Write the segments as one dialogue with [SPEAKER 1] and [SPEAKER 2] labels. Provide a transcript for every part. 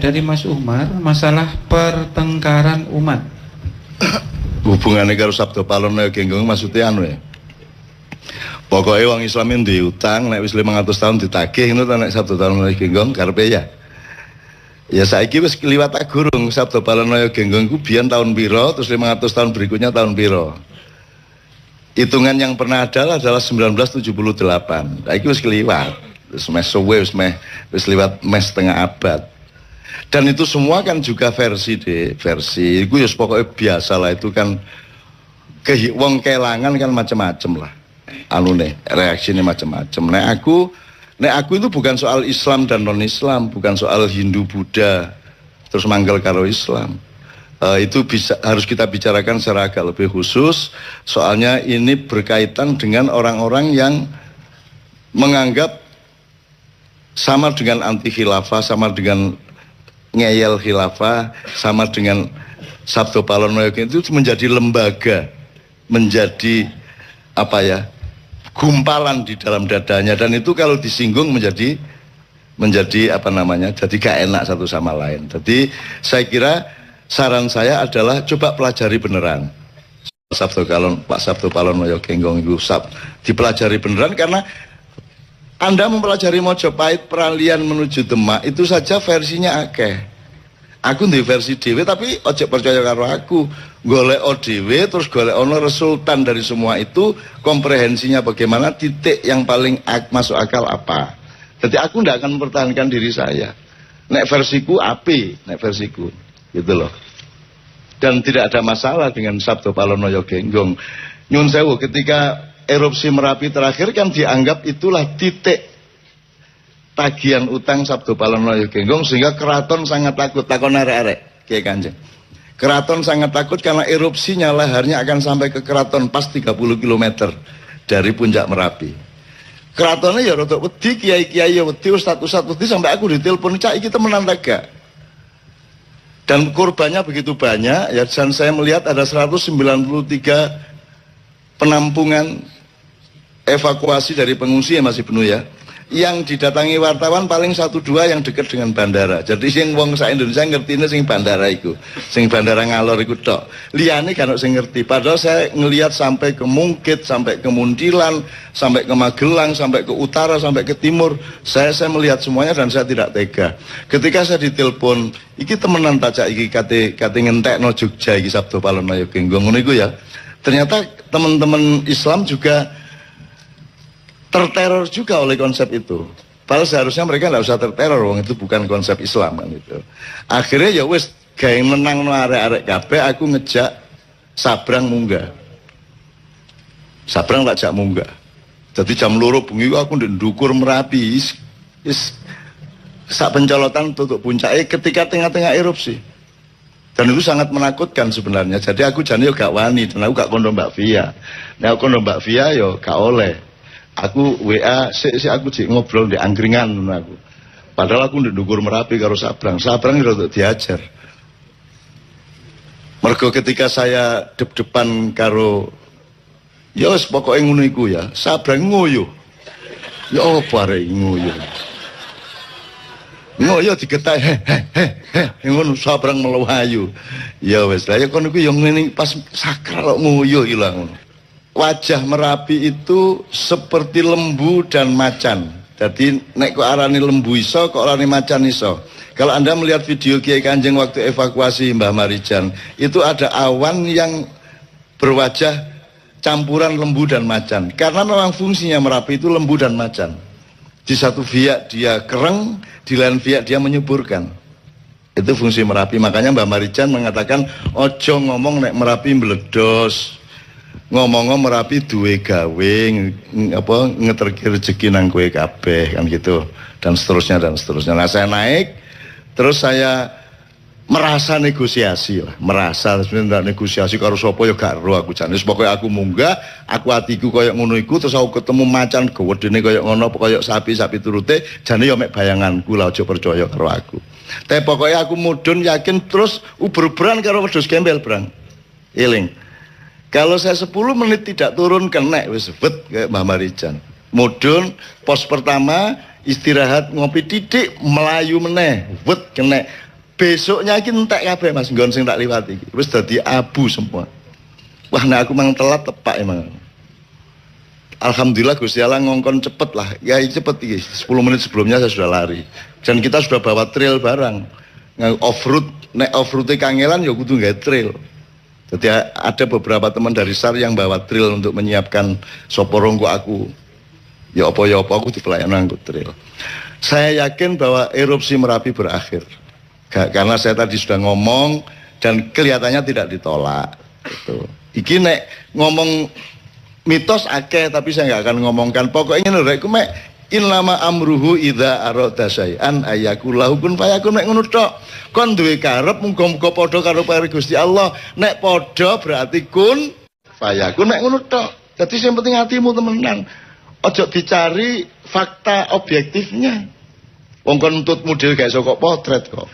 [SPEAKER 1] dari Mas Umar, masalah pertengkaran umat.
[SPEAKER 2] Hubungannya karo Sabda Palono Genggong maksudnya anu ya. Pokoknya wong Islam yang diutang nek wis 500 tahun ditagih ngono ta nek Sabda Palono Genggong karepe ya. Ya saiki wis kliwat gurung Sabda Palono Genggong ku biyen tahun piro, terus 500 tahun berikutnya tahun piro. Hitungan yang pernah adalah 1978. Saiki wis kliwat. Wis meh suwe wis liwat meh setengah abad. Dan itu semua kan juga versi itu ya pokoknya biasa lah, itu kan wong kelangan kan macam-macam lah reaksinya macam-macam. Nek aku itu bukan soal Islam dan non Islam, bukan soal Hindu Buddha terus manggal karo Islam. Itu harus kita bicarakan secara agak lebih khusus, soalnya ini berkaitan dengan orang-orang yang menganggap sama dengan anti khilafah, sama dengan ngeyel khilafah, sama dengan Sabda Palono itu menjadi lembaga, menjadi apa ya, gumpalan di dalam dadanya, dan itu kalau disinggung menjadi apa namanya, jadi gak enak satu sama lain. Jadi saya kira saran saya adalah coba pelajari beneran Pak Sabda Palono Genggong itu dipelajari beneran, karena Anda mempelajari Mojopahit peralihan menuju Demak itu saja versinya akeh. Aku di versi dhewe tapi ojo percaya karo aku. Golek dhewe terus golek ono resultan dari semua itu, komprehensinya bagaimana, titik yang paling masuk akal apa. Jadi aku tidak akan mempertahankan diri saya. Nek versiku api, nek versiku. Gitu loh. Dan tidak ada masalah dengan Sabda Palono Genggong. Nyun sewu, ketika erupsi Merapi terakhir kan dianggap itulah titik tagihan utang Sabda Palono Genggong, sehingga keraton sangat takut, takon arek-arek Kiai Kanjeng. Keraton sangat takut karena erupsinya laharnya akan sampai ke keraton pas 30 km dari puncak Merapi. Keratonnya ya rotok wedi, kiai-kiai ya wedi, ustad-ustad wedi, sampai aku ditelepon, "Cak iki temenan ta gak?" Dan korbannya begitu banyak ya, dan saya melihat ada 193 penampungan evakuasi dari pengungsi yang masih penuh ya. Yang didatangi wartawan paling 1-2 yang dekat dengan bandara. Jadi sing wong sak Indonesia ngertine sing bandara iku, sing bandara Ngalor iku tok. Liyane kan sing ngerti. Padahal saya ngelihat sampai ke Mungkit, sampai ke Muntilan, sampai ke Magelang, sampai ke utara, sampai ke timur. Saya melihat semuanya dan saya tidak tega. Ketika saya ditelepon, iki temenan ta Cak iki kate ngentekno Jogja iki Sabda Palono Genggong ngono iku ya. Ternyata teman-teman Islam juga terteror juga oleh konsep itu. Padahal seharusnya mereka nggak usah terteror, wong itu bukan konsep Islam kan itu. Akhirnya ya wis gawe menang arek-arek kabeh, aku ngejak Sabrang munggah. Sabrang tak jak munggah. Jadi jam 2 bengi aku ndek ndukur Merapi. Wis sak pencolotan tutup puncaknya ketika tengah-tengah erupsi. Dan itu sangat menakutkan sebenarnya. Jadi aku jane yo gak wani, dan aku gak kondo Mbak Via. Nah aku kondo Mbak Via yo gak oleh. Aku WA aku cik ngobrol di angkringan aku. Padahal aku ndek ndukur Merapi karo Sabrang itu diajar. Mergo ketika saya dep-depan karo ya wis pokoke ngono iku ya, Sabrang ngoyo. Ya apa arek ngoyo. Ngoyo digetak ngono Sabrang melayu. Ya wis lah ya kono iku yo ngene pas sakral kok ngoyo ilang. Wajah Merapi itu seperti lembu dan macan. Jadi nek kok arani lembu iso, kok arani macan iso. Kalau Anda melihat video Kiai Kanjeng waktu evakuasi Mbah Marijan, itu ada awan yang berwajah campuran lembu dan macan. Karena memang fungsinya Merapi itu lembu dan macan. Di satu pihak dia kereng, di lain pihak dia menyuburkan. Itu fungsi Merapi. Makanya Mbah Marijan mengatakan, ojo ngomong nek Merapi meledos. Ngomong Merapi duwe gawe ngeterki rezeki nang kowe kabeh kan gitu, dan seterusnya. Nah saya naik terus saya merasa negosiasi lah, sebenarnya negosiasi karo sapa ya gak ero aku jane. Pokoke aku munggah, aku atiku koyo ngono iku, terus aku ketemu macan gedene koyo ngono, koyo sapi turute, jane ya mek bayanganku lah, aja percaya karo aku. Tapi pokoknya aku mudhun yakin, terus uber-uberan karo wedhus gembel brang. Eling. Kalau saya 10 menit tidak turun kena wis bet kayak Mbah Marijan. Mudun pos pertama istirahat ngopi titik melayu meneh, bet kena Besoknya iki entek kabeh Mas nggon sing tak liwati iki. Wis dadi abu semua. Wah nek aku mang telat tepak emang. Alhamdulillah Gusti Allah ngongkon cepet lah. Ya cepet iki. 10 menit sebelumnya saya sudah lari. Dan kita sudah bawa trail barang. Off-road, nek off-road kangelan ya kudu nggae trail. Jadi ada beberapa teman dari SAR yang bawa trail untuk menyiapkan soporongku aku. Ya apa aku di pelayanan angkut trail. Saya yakin bahwa erupsi Merapi berakhir. Karena saya tadi sudah ngomong dan kelihatannya tidak ditolak. Gitu. Iki nek ngomong mitos akeh tapi saya nggak akan ngomongkan. Pokoknya lho rek mek innama amruhu idza arada syai'an ayakulahu kun fayakun mek ngono tok. Kon duwe karep muga-muga padha karo pare Gusti Allah. Nek padha berarti kun fayakun mek ngono tok. Dadi sing penting atimu temenan. Ojo dicari fakta objektifnya. Wong kon nuntut model gak iso kok potret kok.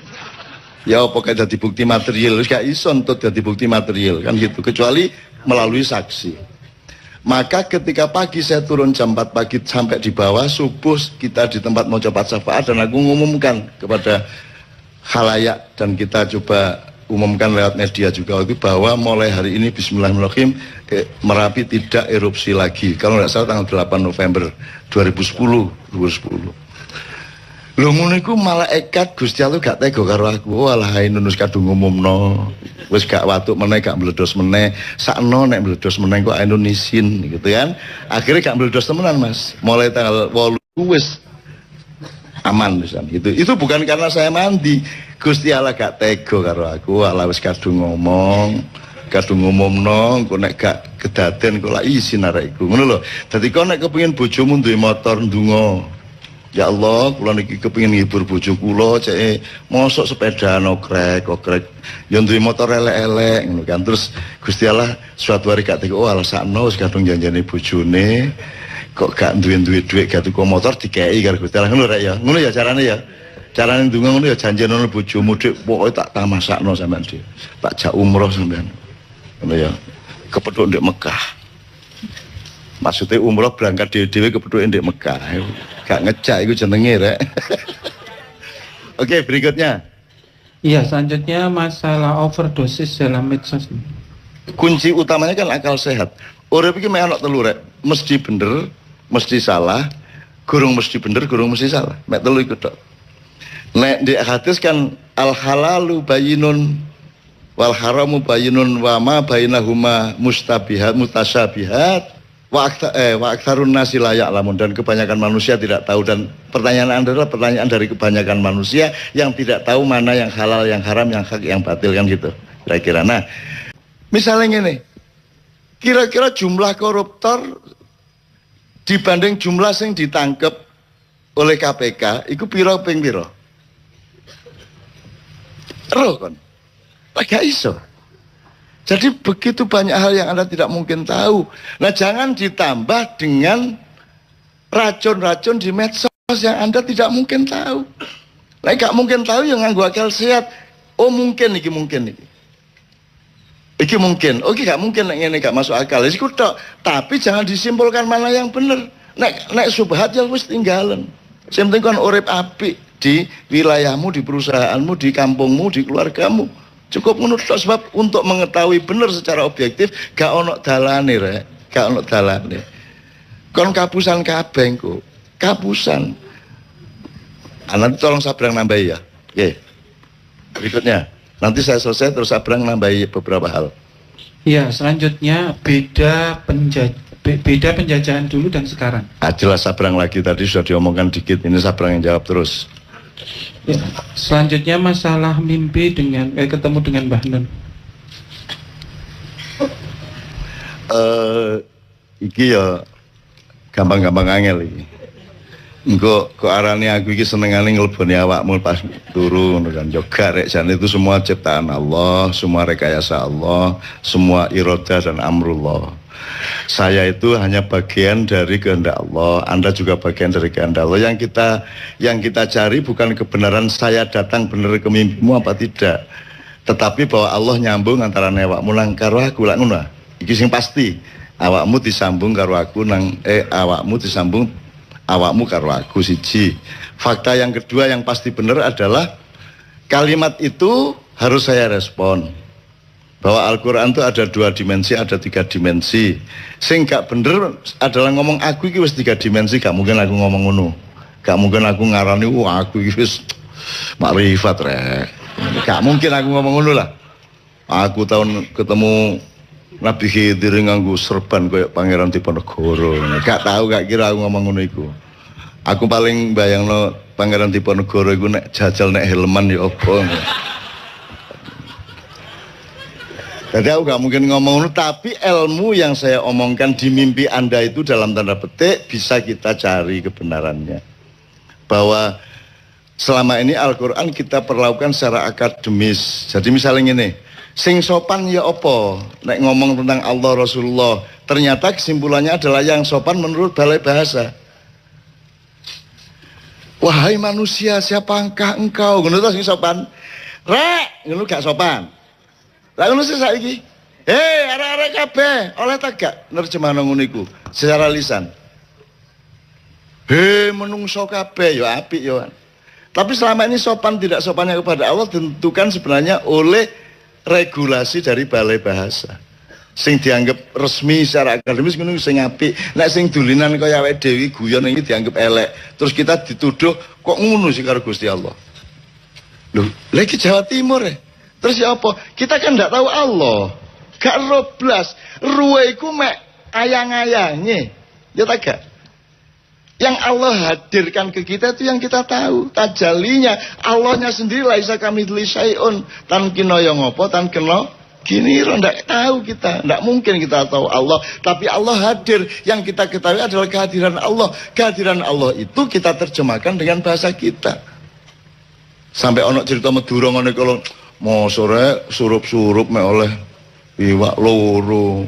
[SPEAKER 2] Ya apa kayak dadi bukti material, gak iso nuntut dadi bukti material kan gitu, kecuali melalui saksi. Maka ketika pagi saya turun jam 4 pagi sampai di bawah, subuh kita di tempat mau coba syafaat dan aku ngumumkan kepada khalayak dan kita coba umumkan lewat media juga itu bahwa mulai hari ini bismillahirrahmanirrahim Merapi tidak erupsi lagi. Kalau tidak salah tanggal 8 November 2010. Lho ngono iku malaikat Gusti Allah gak tega karo aku. Walah Indonesia kadung ngumumno. Wis gak watuk meneh gak meledos meneh. Sakno nek meledos meneh kok Indonesian gitu kan. Akhirnya gak meledos temenan Mas. Mulai tanggal 8 wis aman pisan. Itu bukan karena saya mandi. Gusti Allah gak tega karo aku. Walah wis kadung ngomong. Kadung ngumumno kok nek gak kedaden kok lak isin arek iku. Ngono lho. Dadi kok nek kepengin bojomu duwe motor ndonga. Ya Allah, kula niki kepengin ngibur bojo kula, cek mosok sepeda okrek. Yo duwe motor elek-elek ngono kan. Terus Gusti Allah suatu hari gak tega, oh alasakno wis kadung janjane bojone, kok gak duwe dhuwit gak tuku motor dikeki karo Gusti Allah ngono rek ya. Ngono ya carane ya. Carane ndonga ngono ya janjenono bojomu dik pokoke tak tamasakno sampean dik. Tak jak umroh sampean. Ngono ya. Kepethuk ndek Mekah. Maksudnya umroh berangkat dhewe-dhewe kepethuk ndek Mekah. Gak ngecak itu jenenge rek. Oke, berikutnya.
[SPEAKER 1] Iya, selanjutnya masalah overdosis dalam medsos.
[SPEAKER 2] Kunci utamanya kan akal sehat. Urip iki mek ana telu rek. Mesti bener, mesti salah, gurung mesti bener, gurung mesti salah. Mek telu iku tok. Nek di hadis kan al halalu bayyinun wal haramu bayyinun wa ma bainahuma mustabihat mutasyabihat. Wa aktsarun nasi la ya'lamun, dan kebanyakan manusia tidak tahu. Dan pertanyaan Anda adalah pertanyaan dari kebanyakan manusia yang tidak tahu mana yang halal, yang haram, yang hak, yang batil kan gitu. Kira-kira. Nah, misalnya ini, kira-kira jumlah koruptor dibanding jumlah yang ditangkap oleh KPK, itu piro ping piro? Roh kan? Gak iso. Jadi begitu banyak hal yang Anda tidak mungkin tahu. Nah jangan ditambah dengan racun-racun di medsos yang Anda tidak mungkin tahu. Nah gak mungkin tahu yang nganggo akal sehat. Oh mungkin iki mungkin iki. Iki mungkin. Oke gak mungkin nek gak masuk akal. Iku tok. Tapi jangan disimpulkan mana yang benar. Nek subhat ya wis tinggalan. Sing penting kon urip apik di wilayahmu, di perusahaanmu, di kampungmu, di keluargamu. Cukup menurut sebab untuk mengetahui benar secara objektif gak ono dalane rek, gak ono dalane. Kon kapusan kabeh kok. Kapusan. Nanti tolong Sabrang nambahi ya. Oke. Berikutnya. Nanti saya selesai terus Sabrang nambahi beberapa hal.
[SPEAKER 1] Iya, selanjutnya beda penjajahan dulu dan sekarang.
[SPEAKER 2] Jelas Sabrang lagi tadi sudah diomongkan dikit. Ini Sabrang yang jawab terus.
[SPEAKER 1] Ya, selanjutnya masalah mimpi dengan ketemu dengan Mbah Nun.
[SPEAKER 2] Iki ya gampang-gampang angel iki. Engko kok arane aku iki senengane ngleboni awakmu pas turu ngono kan. Yoga rek jane itu semua ciptaan Allah, semua rekayasa Allah, semua iroda dan amrullah. Saya itu hanya bagian dari kehendak Allah. Anda juga bagian dari kehendak Allah. Yang kita cari bukan kebenaran saya datang benar ke mimpimu apa tidak, tetapi bahwa Allah nyambung antara awakmu nang karo aku lak ngono. Iki sing pasti. Awakmu disambung karo aku nang awakmu disambung awakmu karo aku siji. Fakta yang kedua yang pasti benar adalah Kalimat itu harus saya respon. Bahwa Al-Quran itu ada 2 dimensi, ada 3 dimensi. Sing gak bener adalah ngomong aku iki wis 3 dimensi, gak mungkin aku ngomong ngono. Gak mungkin aku ngarani aku iki wis makrifat rek. Gak mungkin aku ngomong ngono lah. Aku tahun ketemu Nabi Khidir nganggo serban kayak Pangeran Diponegoro. Gak tahu, gak kira aku ngomong ngono iku. Aku paling bayangno Pangeran Diponegoro iku nek jajal nek helman ya apa. Jadi aku gak mungkin ngomong, tapi ilmu yang saya omongkan di mimpi Anda itu dalam tanda petik bisa kita cari kebenarannya. Bahwa selama ini Al-Quran kita perlakukan secara akademis. Jadi misalnya gini, sing sopan ya apa? Nek ngomong tentang Allah Rasulullah, ternyata kesimpulannya adalah yang sopan menurut balai bahasa. Wahai manusia, siapakah engkau? Ngono to sing sopan. Rek, ngono gak sopan. Lah ngono sih saiki. Arek-arek kabeh, oleh ta gak nerjemahno ngono iku secara lisan. Menungso kabeh ya apik ya. Tapi selama ini sopan tidak sopannya kepada Allah ditentukan sebenarnya oleh regulasi dari balai bahasa. Sing dianggap resmi secara akademis ngono sing apik. Nek sing dulinan kaya awake dhewe guyon iki dianggap elek. Terus kita dituduh kok ngono sih karo Gusti Allah. Loh, lagi Jawa Timur ya. Terus ya apa? Kita kan tidak tahu Allah. Gak roblas. Ruwe iku mek ayang-ayangnya. Ya tak gak? Yang Allah hadirkan ke kita itu yang kita tahu. Tajalinya. Allahnya sendiri laisa kamitsli syai'un. Tan kena yang apa? Tan kena gini. Tidak tahu kita. Tidak mungkin kita tahu Allah. Tapi Allah hadir. Yang kita ketahui adalah kehadiran Allah. Kehadiran Allah itu kita terjemahkan dengan bahasa kita. Sampai ono cerita Madura ngono kalau mau sore surup-surup mek oleh iwak loro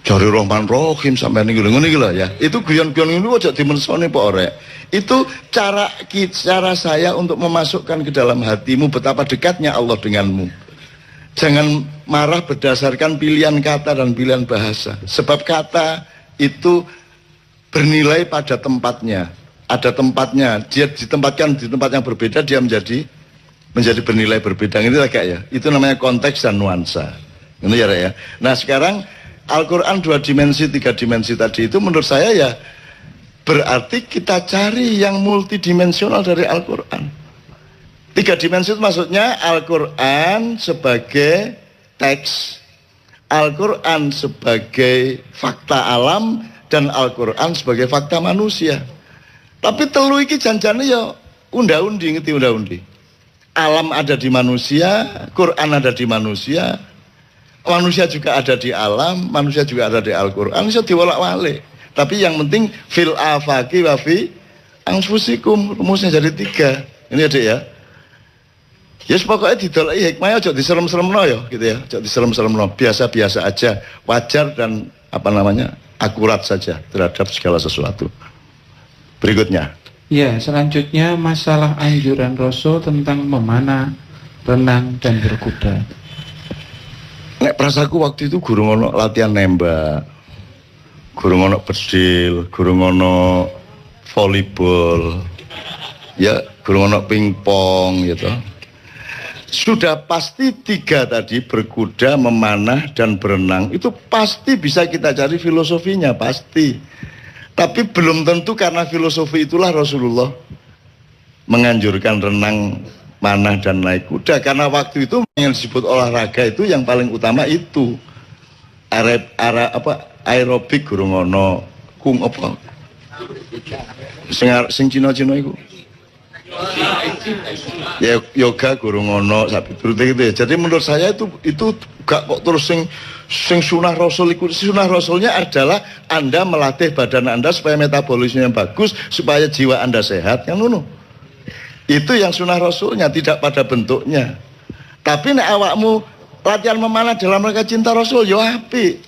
[SPEAKER 2] jari Rahman Rahim sampai ning ngono iki lho ya. Itu guyon-guyon niku aja dimensoni Pak Orek. Itu cara saya untuk memasukkan ke dalam hatimu betapa dekatnya Allah denganmu. Jangan marah berdasarkan pilihan kata dan pilihan bahasa. Sebab kata itu bernilai pada tempatnya. Ada tempatnya, dia ditempatkan di tempat yang berbeda, dia menjadi bernilai berbeda. Ini agak ya. Itu namanya konteks dan nuansa. Ini ya, ya. Nah sekarang Al-Quran 2 dimensi, 3 dimensi tadi itu menurut saya ya berarti kita cari yang multidimensional dari Al-Quran. 3 dimensi itu maksudnya Al-Quran sebagai teks, Al-Quran sebagai fakta alam, dan Al-Quran sebagai fakta manusia. Tapi telu iki janjane ya unda-undi, ngerti unda-undi. Alam ada di manusia, Quran ada di manusia, manusia juga ada di alam, manusia juga ada di Al-Quran, bisa diwolak-walik. Tapi yang penting fil afaqi wa fi anfusikum, rumusnya jadi 3. Ini adik ya. Ya pokoknya didolaki hikmahnya aja diserem-seremno ya, gitu ya. Aja diserem-seremno, biasa-biasa aja, wajar dan akurat saja terhadap segala sesuatu. Berikutnya.
[SPEAKER 1] Ya, selanjutnya masalah anjuran Rasul tentang memanah, renang, dan berkuda.
[SPEAKER 2] Nek prasaku waktu itu guru ngono latihan nembak, guru ngono bedil, guru ngono volleyball, ya guru ngono pingpong gitu. Sudah pasti 3 tadi, berkuda, memanah, dan berenang, itu pasti bisa kita cari filosofinya, pasti. Tapi belum tentu karena filosofi itulah Rasulullah menganjurkan renang, manah, dan naik kuda. Karena waktu itu yang disebut olahraga itu yang paling utama itu aerobik gurung ono kung apa sing Cina-Cina itu ya yoga gurung ono sapi turut gitu ya. Jadi menurut saya itu gak kok terus sing sunah Rasul ikut. Sunah Rasulnya adalah Anda melatih badan Anda supaya metabolismenya bagus, supaya jiwa Anda sehat, yang ngono. Itu yang sunah Rasulnya, tidak pada bentuknya. Tapi nek awakmu latihan memanah dalam rangka cinta Rasul, yo apik.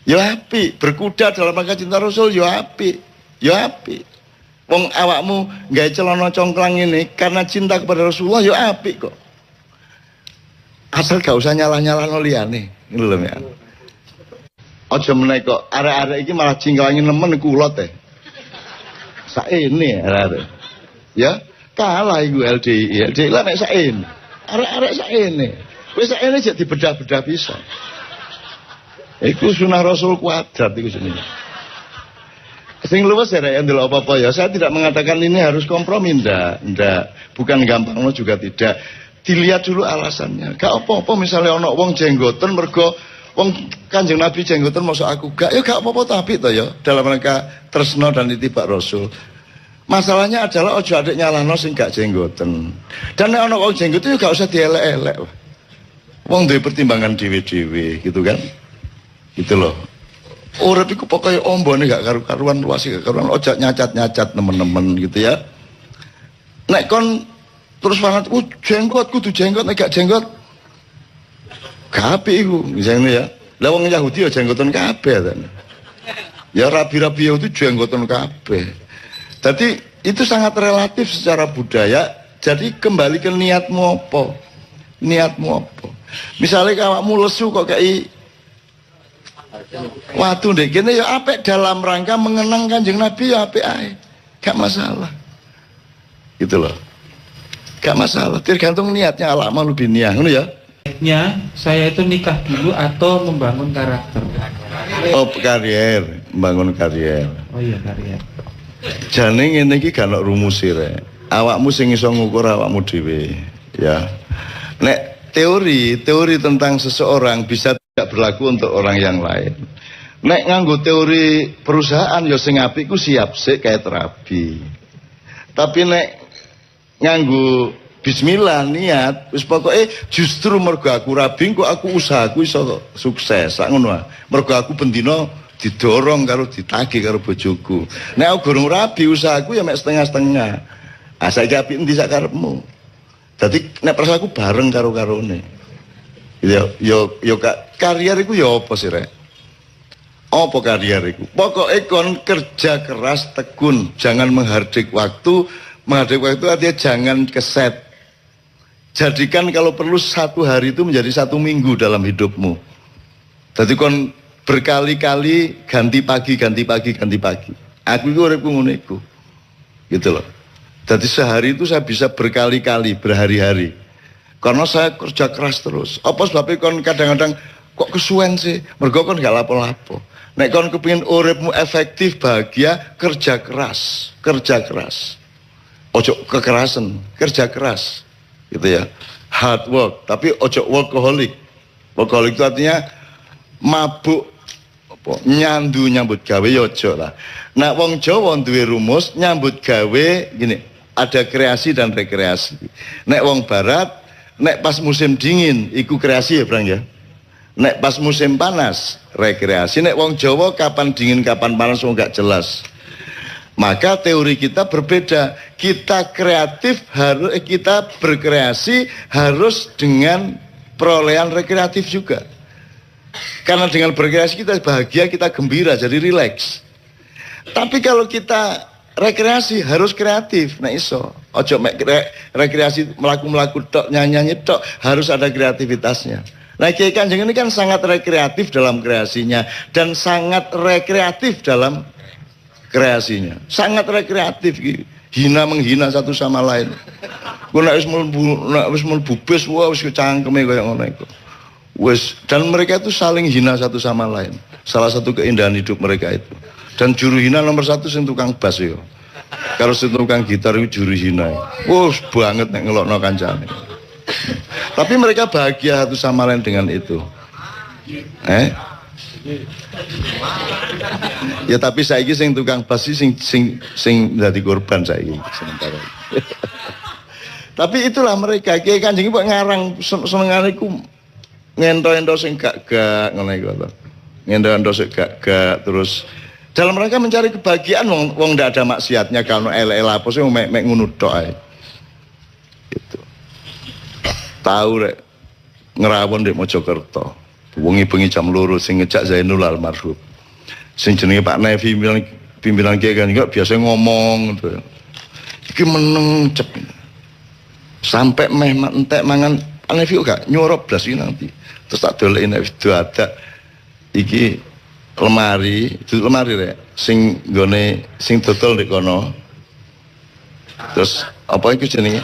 [SPEAKER 2] Yo apik, berkuda dalam rangka cinta Rasul, yo apik. Yo apik. Wong awakmu gawe celana congklang ini karena cinta kepada Rasulullah, yo apik kok. Asal gak usah nyalah-nyalah no liyane. Ngono lho ya. Aja meneh kok arek-arek iki malah cingklangi nemen kulot Saene arek-arek. Ya, Kalah iku LDI. LDI lah nek saen. Arek-arek saene. Wis saene jek dibedah-bedah bisa. Iku sunah Rasul kuadrat iku jenenge. Sing luwes ya ndelok apa-apa ya. Saya tidak mengatakan ini harus kompromi, ndak. Bukan gampang juga tidak. Dilihat dulu alasannya. Gak apa-apa misalnya ana wong jenggoten mergo wong Kanjeng Nabi jenggoten mosok aku gak, ya gak apa-apa tapi to ya dalam rangka tresno dan itibak Rasul. Masalahnya adalah ojo adek nyalahno sing gak jenggoten. Dan nek ana wong jenggoten ya gak usah dielek-elek. Wong duwe pertimbangan dhewe-dhewe gitu kan. Gitu loh. Urip iku pokoke ombone gak karu-karuan, luas gak karuan, ojo nyacat-nyacat nemen-nemen gitu ya. Nek kon terus banget, jenggot kudu jenggot, nek gak jenggot kabeh iku misalnya ya. Lah wong Yahudi ya jenggotan kabeh kan. Ya rabi-rabi itu jenggotan kabeh. Jadi itu sangat relatif secara budaya. Jadi kembali ke niatmu apa? Niatmu apa? Misalnya awakmu lesu kok kayak waktu ndek kene ya apik dalam rangka mengenang Kanjeng Nabi ya apik ae. Gak masalah. Gitu loh. Gak masalah, tergantung niatnya, ala malu biniyah, ngono ya.
[SPEAKER 1] Niatnya saya itu nikah dulu atau membangun karakter.
[SPEAKER 2] Oh, karier, membangun karier.
[SPEAKER 1] Oh iya, karier.
[SPEAKER 2] Jane ngene iki gak ono rumus rek. Awakmu sing iso ngukur awakmu dhewe, ya. Nek teori tentang seseorang bisa tidak berlaku untuk orang yang lain. Nek nganggo teori perusahaan ya sing apik ku siap sik kayak terapi. Tapi nek nganggo bismillah niat wis pokoke justru mergo aku rabi kok aku usahaku iso sukses sak ngono wae. Mergo aku bendina didorong karo ditagih karo bojoku. Nek aku gurung rabi usahaku ya mek setengah-setengah. Ah saiki apik endi sak karepmu. Dadi nek prasaku bareng karo karone. Yo karier iku ya apa sih rek? Apa karier iku? Pokoke kon kerja keras tekun, jangan menghardik waktu. Menghadapi waktu artinya jangan keset. Jadikan kalau perlu satu hari itu menjadi satu minggu dalam hidupmu. Jadi kon berkali-kali ganti pagi. Aku itu uripku ngono iku. Gitu loh. Jadi sehari itu saya bisa berkali-kali, berhari-hari. Karena saya kerja keras terus. Apa sebabnya kon kadang-kadang kok kesuwen sih? Mergo kon gak lapo-lapo. Nek kon kepengin uripmu efektif, bahagia, kerja keras. Ojo kekerasan, kerja keras, gitu ya. Hard work, tapi ojo workaholic. Workaholic itu artinya mabuk, nyambut gawe ojo lah. Nah, wong Jawa duwe rumus nyambut gawe gini, ada kreasi dan rekreasi. Nek wong Barat, nek pas musim dingin, iku kreasi ya Bang ya. Nek pas musim panas, rekreasi. Nek wong Jawa kapan dingin kapan panas wong gak jelas. Maka teori kita berbeda. Kita kreatif harus kita berkreasi harus dengan perolehan rekreatif juga. Karena dengan berkreasi kita bahagia, kita gembira, jadi rileks. Tapi kalau kita rekreasi harus kreatif. Nah iso. Ojo rekreasi melaku tok, nyanyi tok, harus ada kreativitasnya. Nah Kiai Kanjeng ini kan sangat rekreatif dalam kreasinya dan sangat rekreatif dalam kreasinya, sangat rekreatif gitu. Hina menghina satu sama lain. Gue nek wis mlebu bis wis kecangkeme kaya ngono iku. Wis dan mereka itu saling hina satu sama lain. Salah satu keindahan hidup mereka itu. Dan juru hina nomor satu sing tukang bass yo. Karo sing tukang gitar itu juru hina. Wes banget nek ngelokno kancane. Tapi mereka bahagia satu sama lain dengan itu. Ya tapi saiki sing tukang bass sing dadi korban saiki sementara. Tapi itulah mereka. Kiai Kanjeng kok ngarang senengane iku ngento-ento sing gak ngono iku to. Ngento-ento sing gak terus dalam rangka mencari kebahagiaan wong ndak ada maksiatnya kalau elek-elek apa sih mek ngono tok ae. Gitu. Tahu rek ngerawon di Mojokerto. Wengi-bengi jam 2 sing ngejak Zainul almarhum. Sing jenenge Pak Nevi pimpinan Kiai kan juga biasa ngomong gitu. Iki meneng cep. Sampai meh entek mangan Pak Nevi gak nyorop blas iki nanti. Terus tak doleki nek video ada iki lemari rek sing nggone sing dodol ndek kono. Terus apa itu jenenge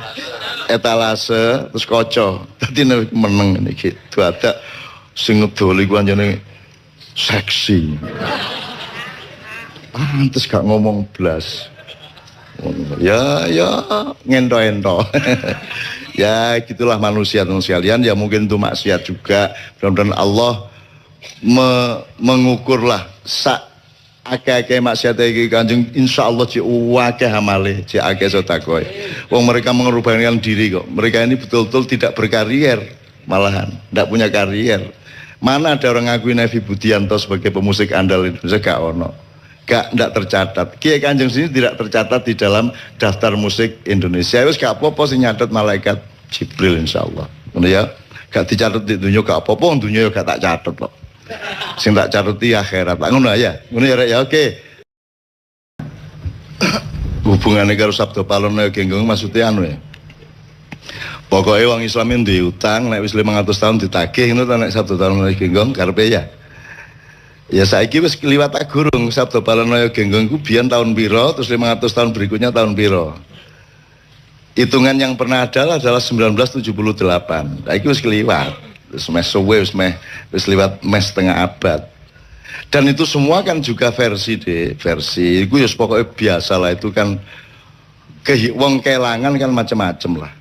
[SPEAKER 2] etalase terus kaca. Dadi nek meneng iki dadak sing ngedoli ku anjene seksi. Pantes gak ngomong blas. Ya ngento-ento. Ya gitulah manusia teman sekalian, ya mungkin itu maksiat juga. Mudah-mudahan Allah mengukurlah sak akeh-akeh maksiat iki Kanjeng, insyaallah cek akeh amale, cek akeh sedekah. Wong mereka mengorbankan diri kok. Mereka ini betul-betul tidak berkarier, malahan tidak punya karier. Mana ada orang ngakuin Evi Budianto sebagai pemusik andal Indonesia? Gak ono. Tidak tercatat. Kiai Kanjeng sini tidak tercatat di dalam daftar musik Indonesia. Wis gak apa-apa sing nyatet malaikat Jibril insyaallah. Ngono ya. Gak dicatat di dunia gak apa-apa, dunia gak tak catet kok. Sing tak cateti akhirat. Ngono ya. Ngono ya rek ya oke. Hubungannya karo Sabdo Palon ya genggong maksudnya anu ya. Pokoknya orang Islam itu diutang, nek wis 500 tahun ditagih, itu nek Sabdo Palon ya genggong karepe ya. Ya saiki wis kliwat gurung Sabdo Palanoyo genggong ku biyen tahun piro, terus 500 tahun berikutnya tahun piro. Hitungan yang pernah adalah 1978. Saiki wis kliwat. Wis meh suwe wis liwat meh setengah abad. Dan itu semua kan juga versi iku ya pokoknya biasa lah, itu kan wong kelangan kan macam-macam lah.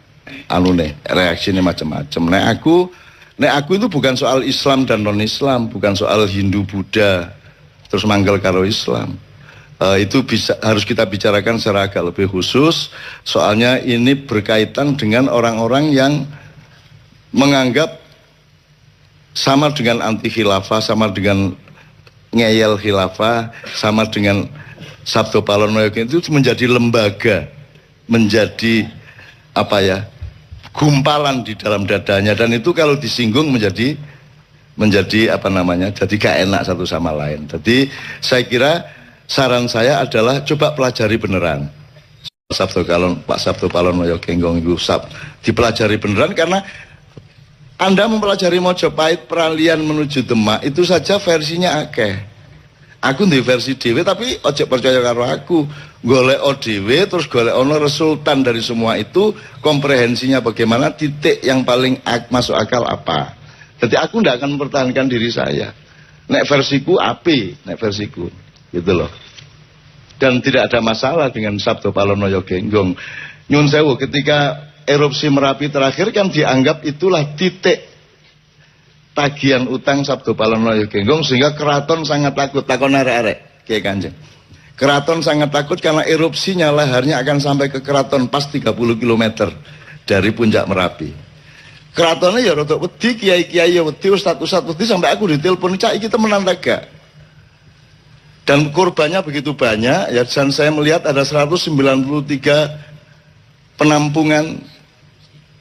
[SPEAKER 2] Anune reaksinya macam-macam. Nek aku itu bukan soal Islam dan non-Islam, bukan soal Hindu Buddha terus manggal karo Islam. Itu harus kita bicarakan secara agak lebih khusus, soalnya ini berkaitan dengan orang-orang yang menganggap sama dengan anti khilafah, sama dengan ngeyel khilafah, sama dengan Sabdo Palanoyo itu menjadi lembaga, menjadi apa ya, gumpalan di dalam dadanya, dan itu kalau disinggung menjadi apa namanya, jadi gak enak satu sama lain. Jadi saya kira saran saya adalah coba pelajari beneran Pak Sabdo Palanoyo genggong itu dipelajari beneran, karena Anda mempelajari Mojopahit peralihan menuju Demak itu saja versinya akeh. Aku di versi dewe, tapi ojo percaya karo aku. Golek dewe terus golek ono resultan dari semua itu, komprehensinya bagaimana, titik yang paling masuk akal apa. Jadi aku tidak akan mempertahankan diri saya. Nek versiku api, nek versiku gitu loh. Dan tidak ada masalah dengan Sabdo Palanoyo genggong. Nyun sewu, ketika erupsi Merapi terakhir kan dianggap itulah titik tagihan utang Sabdo Palanoyo genggong, sehingga keraton sangat takut. Takon arek-arek Kiai Kanjeng, keraton sangat takut karena erupsinya laharnya akan sampai ke keraton pas 30 km dari puncak Merapi. Keratonnya ya rotok wedi, kiai-kiai ya wedi, ustad-ustad wedi, sampai aku ditelepon, cak iki temenan gak? Dan korbannya begitu banyak ya, dan saya melihat ada 193 penampungan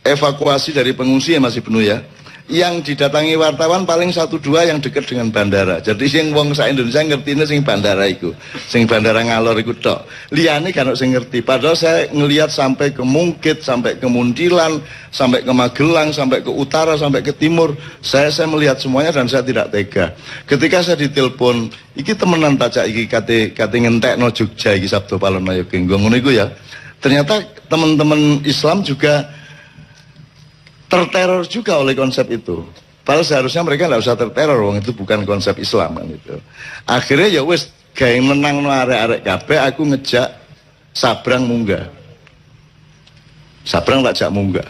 [SPEAKER 2] evakuasi dari pengungsi yang masih penuh ya. Yang didatangi wartawan paling 1-2 yang dekat dengan bandara. Jadi sing wong sak Indonesia ngertine sing bandara iku, sing bandara Ngalor iku tok. Liyane kan sing ngerti. Padahal saya ngelihat sampai ke Mungkit, sampai ke Muntilan, sampai ke Magelang, sampai ke utara, sampai ke timur. Saya melihat semuanya dan saya tidak tega. Ketika saya ditelepon, iki temenan tajak iki kate ngentekno Jogja iki Sabdo Palanoyo genggong ngono iku ya. Ternyata teman-teman Islam juga terteror juga oleh konsep itu. Padahal seharusnya mereka tidak usah terteror, wong itu bukan konsep Islam kan itu. Akhirnya ya wis gawe menang no arek-arek kabeh, aku ngejak Sabrang munggah. Sabrang tak jak munggah.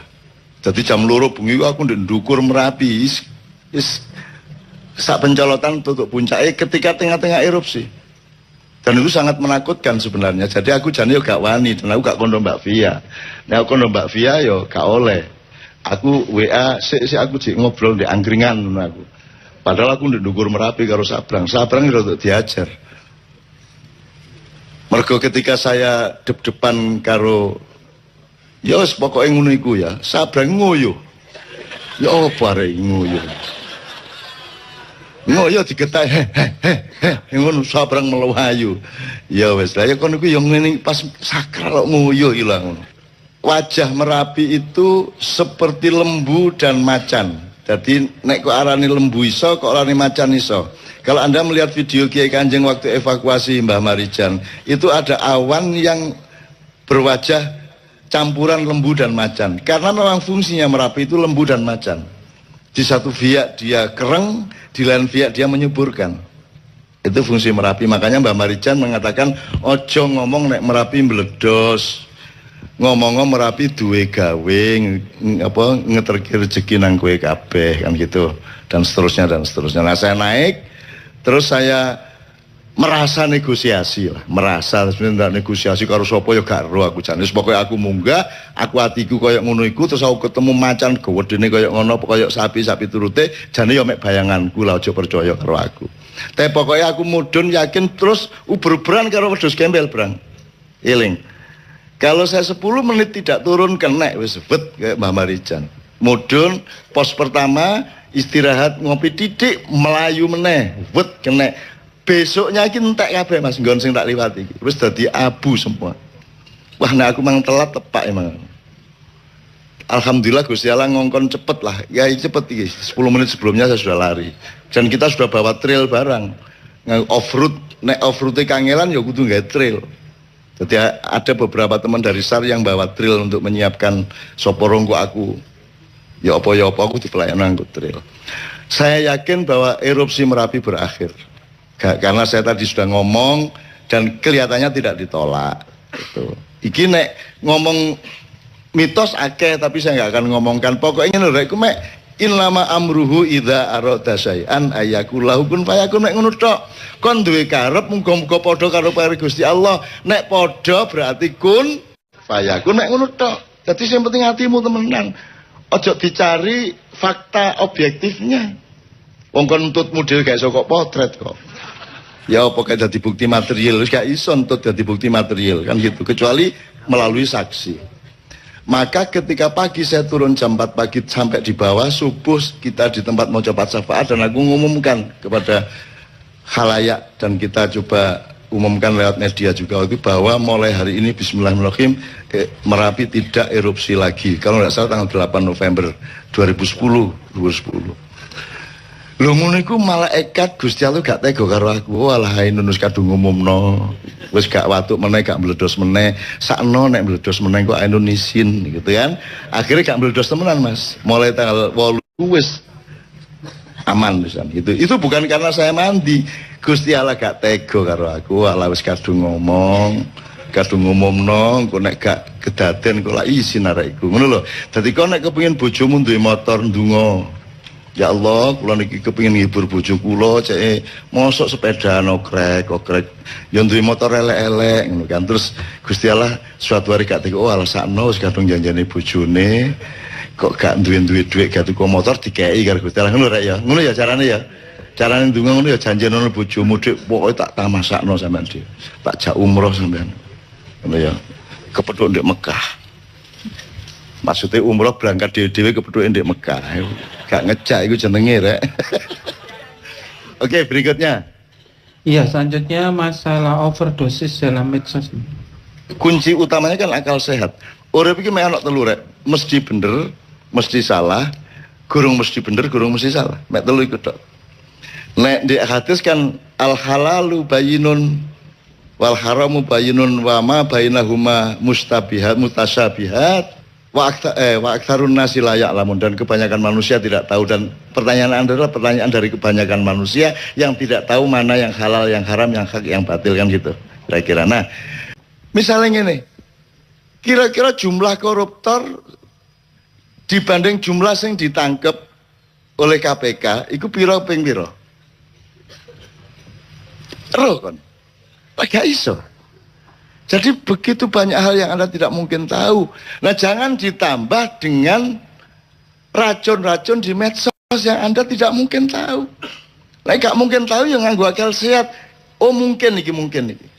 [SPEAKER 2] Jadi jam 2 bengi aku ndukur Merapi. Sak pencolotan tutup puncaknya ketika tengah-tengah erupsi. Dan itu sangat menakutkan sebenarnya. Jadi aku jane yo gak wani, dan aku gak kondo Mbak Via. Nah aku kondo Mbak Via yo gak oleh. Aku WA, aku ngobrol di angkringan aku. Padahal aku ndukur Merapi karo Sabrang itu untuk diajar. Mergo ketika saya dep-depan karo ya wis pokoke ngono iku ya, Sabrang ngoyo. Ya apa arek ngoyo. Ngoyo digetak ngono Sabrang melayu. Ya wis lah ya kono iku yo ngene pas sakral kok ngoyo ilang ngono. Wajah Merapi itu seperti lembu dan macan. Jadi nek kok arani lembu iso, kok arani macan iso. Kalau Anda melihat video Kiai Kanjeng waktu evakuasi Mbah Marijan, itu ada awan yang berwajah campuran lembu dan macan. Karena memang fungsinya Merapi itu lembu dan macan. Di satu pihak dia kereng, di lain pihak dia menyuburkan. Itu fungsi Merapi. Makanya Mbah Marijan mengatakan ojo ngomong nek Merapi meledos. Ngomong Merapi duwe gawe ngeterki rezeki nang kowe kabeh kan gitu, dan seterusnya dan seterusnya. Nah, saya naik terus saya merasa negosiasi lah, merasa sebenarnya negosiasi karo sapa ya gak ero aku jane. Pokoke aku munggah, aku atiku koyo ngono iku, terus aku ketemu macan gedene koyo ngono, koyo sapi-sapi turute, jane ya mek bayanganku lah, aja percaya karo aku. Tapi pokoknya aku mudhun yakin terus uber-uberan karo wedhus gembel, Brang. Eling. Kalau saya 10 menit tidak turun kenek wis bet kayak Mbah Marijan. Mudhun pos pertama istirahat ngopi titik melayu meneh, bet kenek. Besoknya iki entek kabeh Mas nggon sing tak liwati iki. Wis dadi abu semua. Wah nek aku mang telat tepak emang. Alhamdulillah Gusti Allah ngongkon cepet lah. Ya cepet iki. 10 menit sebelumnya saya sudah lari. Dan kita sudah bawa trail barang. Off-road, nek off-road kangelan ya kudu nggae trail. Jadi ada beberapa teman dari SAR yang bawa trail untuk menyiapkan soporong aku. Ya apa aku di pelayanan angkut trail. Saya yakin bahwa erupsi Merapi berakhir. Karena saya tadi sudah ngomong dan kelihatannya tidak ditolak. Gitu. Iki nek ngomong mitos akeh tapi saya nggak akan ngomongkan. Pokoknya lho rek mek innama amruhu idza arada syai'an ayakullahu kun fayakun. Nek ngono tok. Kon duwe karep muga-muga padha karo pare Gusti Allah. Nek padha berarti kun fayakun, nek ngono tok. Dadi sing penting atimu temenan. Ojo dicari fakta objektifnya. Wong kon nuntut model gak iso kok potret kok. Ya apa kayak jadi bukti material, gak iso nuntut jadi bukti material kan gitu, kecuali melalui saksi. Maka ketika pagi saya turun jam 4 pagi sampai di bawah, subuh kita di tempat mau coba syafaat dan aku ngumumkan kepada khalayak dan kita coba umumkan lewat media juga itu bahwa mulai hari ini bismillahirrahmanirrahim Merapi tidak erupsi lagi. Kalau nggak salah tanggal 8 November 2010. Lho ngono iku malaikat Gusti Allah gak tega karo aku. Walah nunus kadung umumno. Wis gak watuk meneh, gak meledos meneh. Sakno nek meledos meneh kok Indonesian gitu kan. Akhirnya gak meledos temenan Mas. Mulai tanggal 8 wis aman pisan. Itu bukan karena saya mandi. Gusti Allah gak tega karo aku. Walah wis kadung ngomong, kadung ngumumno, kok nek gak kedaden kok lak isin arek iku. Ngono lho. Dadi kok nek kepengin bojomu duwe motor ndonga. Ya Allah, kula niki kepengin ngibur bojo kula, cek mosok sepeda okrek, yo duwe motor elek-elek ngono kan. Terus Gusti Allah suatu hari gak teko, oh alasakno wis kadung janjane bojone, kok gak duwe duit gak tuku motor dikei karo Gusti Allah ngono rek ya. Ngono ya carane ya. Carane ndonga ngono ya janjenono bojomu dik pokoke tak tamasakno sampean dik. Tak jak umroh sampean. Ngono ya. Kepethuk ndek Mekah. Maksudnya umroh berangkat dewe kepethuk ndek Mekah. Gak ngejak itu jenenge rek. Oke, berikutnya.
[SPEAKER 1] Iya, selanjutnya masalah overdosis dalam medsos.
[SPEAKER 2] Kunci utamanya kan akal sehat. Urip iki mek ana telu rek, mesti bener, mesti salah, gurung mesti bener, gurung mesti salah. Mek telu iku tok. Nek di hadis kan al halalu bayyinun wal haramu bayyinun wa ma bainahuma mustabihat mutasyabihat. Wa aktsarun nasi la ya'lamun, dan kebanyakan manusia tidak tahu. Dan pertanyaan Anda adalah pertanyaan dari kebanyakan manusia yang tidak tahu mana yang halal, yang haram, yang hak, yang batil kan gitu. Kira-kira. Nah, misalnya ini, kira-kira jumlah koruptor dibanding jumlah yang ditangkap oleh KPK, itu piro ping piro? Ero kon. Gak iso. Jadi begitu banyak hal yang Anda tidak mungkin tahu. Nah jangan ditambah dengan racun-racun di medsos yang Anda tidak mungkin tahu. Nah gak mungkin tahu yang nganggo akal sehat. Oh mungkin iki mungkin iki.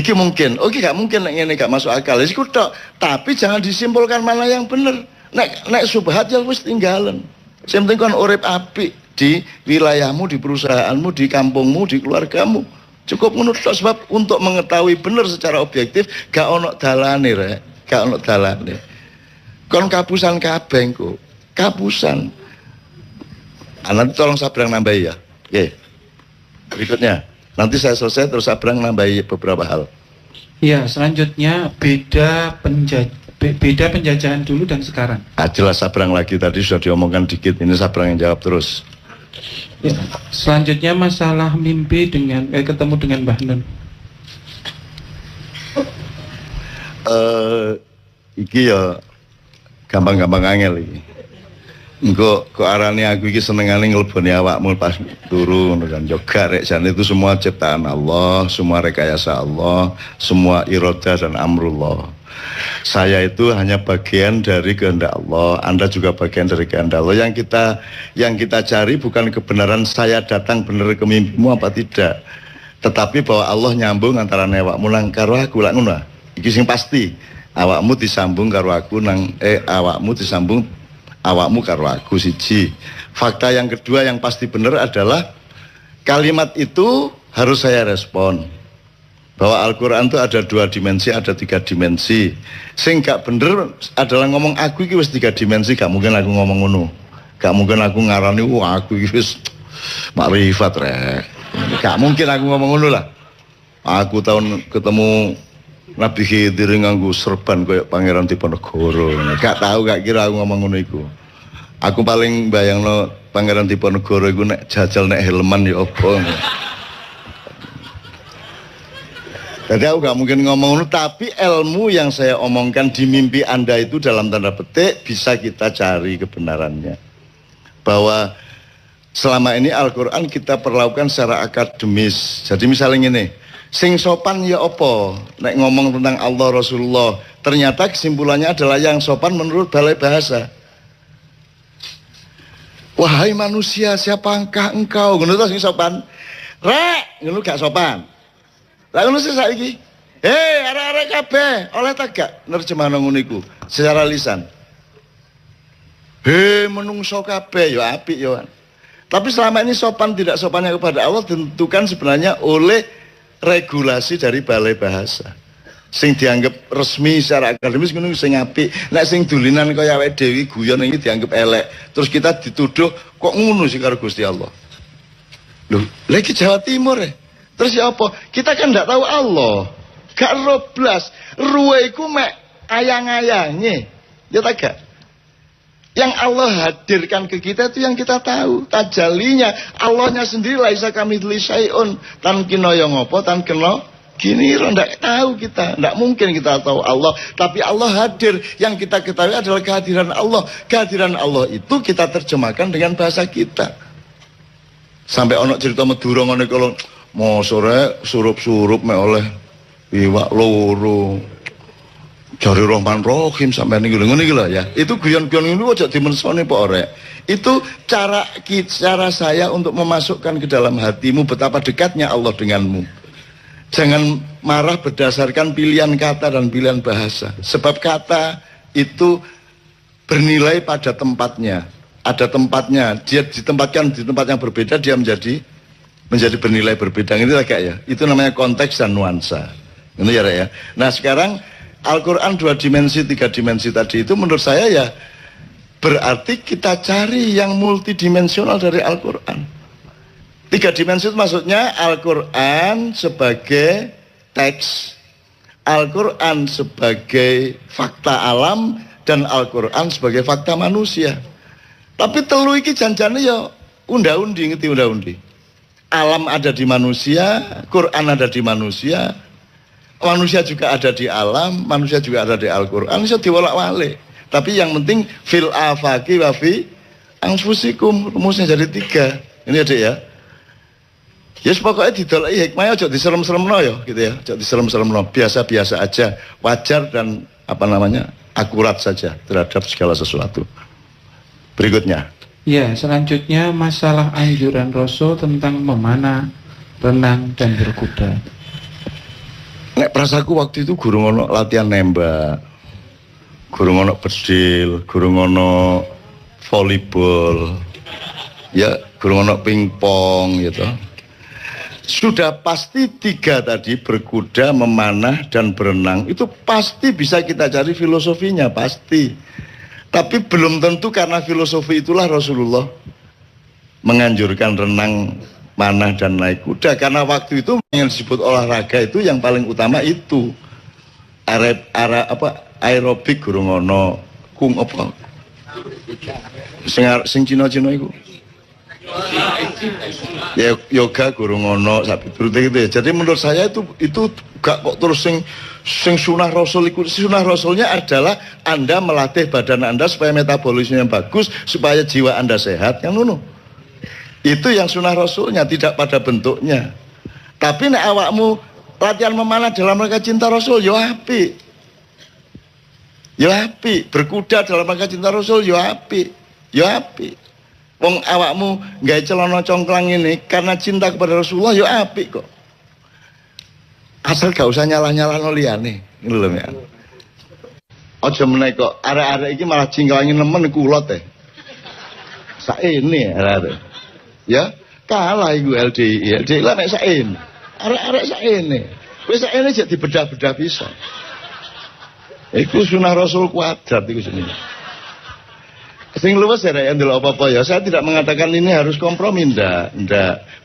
[SPEAKER 2] Iki mungkin. Oke gak mungkin nek ngene gak masuk akal. Iku tok. Tapi jangan disimpulkan mana yang benar. Nek subhat ya wis tinggalan. Sing penting kon urip apik di wilayahmu, di perusahaanmu, di kampungmu, di keluargamu. Cukup menurut sebab untuk mengetahui benar secara objektif gak ono dalane rek, gak ono dalane. Kon kapusan kabeh kok. Kapusan. Nanti tolong Sabrang nambahi ya. Oke. Berikutnya. Nanti saya selesai terus Sabrang nambahi beberapa hal.
[SPEAKER 1] Ya, selanjutnya beda penjajahan dulu dan sekarang.
[SPEAKER 2] Jelas Sabrang lagi tadi sudah diomongkan dikit, ini Sabrang yang jawab terus.
[SPEAKER 1] Ya, selanjutnya masalah mimpi dengan ketemu dengan Mbah Nun.
[SPEAKER 2] Iki ya gampang-gampang angel iki. Engko kok arane aku iki senengane ngleboni awakmu pas turu ngono kan. Yo garek jane itu semua ciptaan Allah, semua rekayasa Allah, semua iroda dan amrullah. Saya itu hanya bagian dari kehendak Allah, Anda juga bagian dari kehendak Allah. Yang kita cari bukan kebenaran saya datang bener ke mimpimu apa tidak, tetapi bahwa Allah nyambung antara awakmu nang karo aku lak ngono. Iki sing pasti. Awakmu disambung karo aku nang awakmu disambung awakmu karo aku siji. Fakta yang kedua yang pasti benar adalah kalimat itu harus saya respon bahwa Al-Quran itu ada 2 dimensi, ada 3 dimensi. Sing gak bener adalah ngomong aku iki wis 3 dimensi, gak mungkin aku ngomong ngono. Gak mungkin aku ngarani wah aku iki wis makrifat rek. Gak mungkin aku ngomong ngono lah. Aku tahun ketemu Nabi Khidir nganggo serban kayak Pangeran Diponegoro. Gak tahu, gak kira aku ngomong ngono iku. Aku paling bayangno Pangeran Diponegoro iku nek jajal nek helman ya apa. Jadi aku gak mungkin ngomong ngono, tapi ilmu yang saya omongkan di mimpi Anda itu dalam tanda petik bisa kita cari kebenarannya. Bahwa selama ini Al-Qur'an kita perlakukan secara akademis. Jadi misalnya gini, sing sopan ya apa nek ngomong tentang Allah Rasulullah, ternyata kesimpulannya adalah yang sopan menurut balai bahasa. Wahai manusia, siapakah engkau? Ngono to sing sopan. Rek, ngono gak sopan. Lah ngono sih saiki. Arek-arek kabeh, oleh ta gak nerjemahno ngono iku secara lisan. Menungso kabeh ya apik ya. Tapi selama ini sopan tidak sopannya kepada Allah ditentukan sebenarnya oleh regulasi dari balai bahasa. Sing dianggap resmi secara akademis ngono sing apik. Nek sing dulinan kaya awake dhewe guyon iki dianggap elek. Terus kita dituduh kok ngono sih karo Gusti Allah. Loh, lagi Jawa Timur ya. Terus ya apa? Kita kan ndak tahu Allah. Gak roblas. Ruwe iku mek ayang-ayange. Ya tak gak? Yang Allah hadirkan ke kita itu yang kita tahu. Tajalinya Allahnya sendiri laisa kamitsli syai'un. Tan kena ya ngopo, tan kena gini ndak tahu kita. Ndak mungkin kita tahu Allah, tapi Allah hadir. Yang kita ketahui adalah kehadiran Allah. Kehadiran Allah itu kita terjemahkan dengan bahasa kita. Sampai ono cerita Madura ngene kalau mau sore surup-surup mek oleh iwak loro. Jari Rahman Rahim sampai ini ngono iki lho ya. Itu guyon-guyon ini aja dimensoni Pak Orek. Itu cara saya untuk memasukkan ke dalam hatimu betapa dekatnya Allah denganmu. Jangan marah berdasarkan pilihan kata dan pilihan bahasa. Sebab kata itu bernilai pada tempatnya. Ada tempatnya, dia ditempatkan di tempat yang berbeda, dia menjadi bernilai berbeda. Ini agak ya. Itu namanya konteks dan nuansa. Ini ya, Rek ya. Nah, sekarang Al-Quran 2 dimensi, 3 dimensi tadi itu menurut saya ya berarti kita cari yang multidimensional dari Al-Quran. 3 dimensi itu maksudnya Al-Quran sebagai teks, Al-Quran sebagai fakta alam, dan Al-Quran sebagai fakta manusia. Tapi telu iki janjane ya unda-undi, ngerti unda-undi. Alam ada di manusia, Quran ada di manusia, manusia juga ada di alam, manusia juga ada di Al-Quran, bisa diwalak-walik. Tapi yang penting fil afaqi wa fi anfusikum, rumusnya jadi 3. Ini ada ya. Ya pokoknya didolai hikmahnya aja diserem-seremno ya, gitu ya. Aja diserem-seremno, biasa-biasa aja, wajar dan akurat saja terhadap segala sesuatu. Berikutnya.
[SPEAKER 1] Ya, selanjutnya masalah anjuran Rasul tentang memanah, renang dan berkuda.
[SPEAKER 2] Nek prasaku waktu itu guru ngono latihan nembak, guru ngono bedil, guru ngono volleyball, ya guru ngono pingpong gitu. Sudah pasti 3 tadi, berkuda, memanah dan berenang, itu pasti bisa kita cari filosofinya, pasti. Tapi belum tentu karena filosofi itulah Rasulullah menganjurkan renang, manah dan naik kuda, karena waktu itu yang disebut olahraga itu yang paling utama itu aerobik gurung ono, kung apa? Sing Cina-Cina iku. Ya yoga gurung ono sapi turute gitu ya. Jadi menurut saya itu gak kok terus sing sunah rasul itu. Sunah rasulnya adalah Anda melatih badan Anda supaya metabolismenya bagus, supaya jiwa Anda sehat, yang ngono. Itu yang sunah rasulnya, tidak pada bentuknya. Tapi nek awakmu latihan memanah dalam rangka cinta rasul yo apik. Yo apik, berkuda dalam rangka cinta rasul yo apik. Yo apik. Wong awakmu gawe celana congklang ini karena cinta kepada Rasulullah yo apik kok. Asal gak usah nyalah-nyalahno liyane, ngono lho ya. Aja meneh kok arek-arek iki malah jingklangi nemen kulot teh. Saene arek. Ya, kalah iku LDI. LDI lah nek saene. Arek-arek saene. Wis saene jek dibedah-bedah bisa. Iku sunah Rasul kuadrat iku jenenge. Sing luwes ya ndelok apa-apa ya. Saya tidak mengatakan ini harus kompromi, ndak.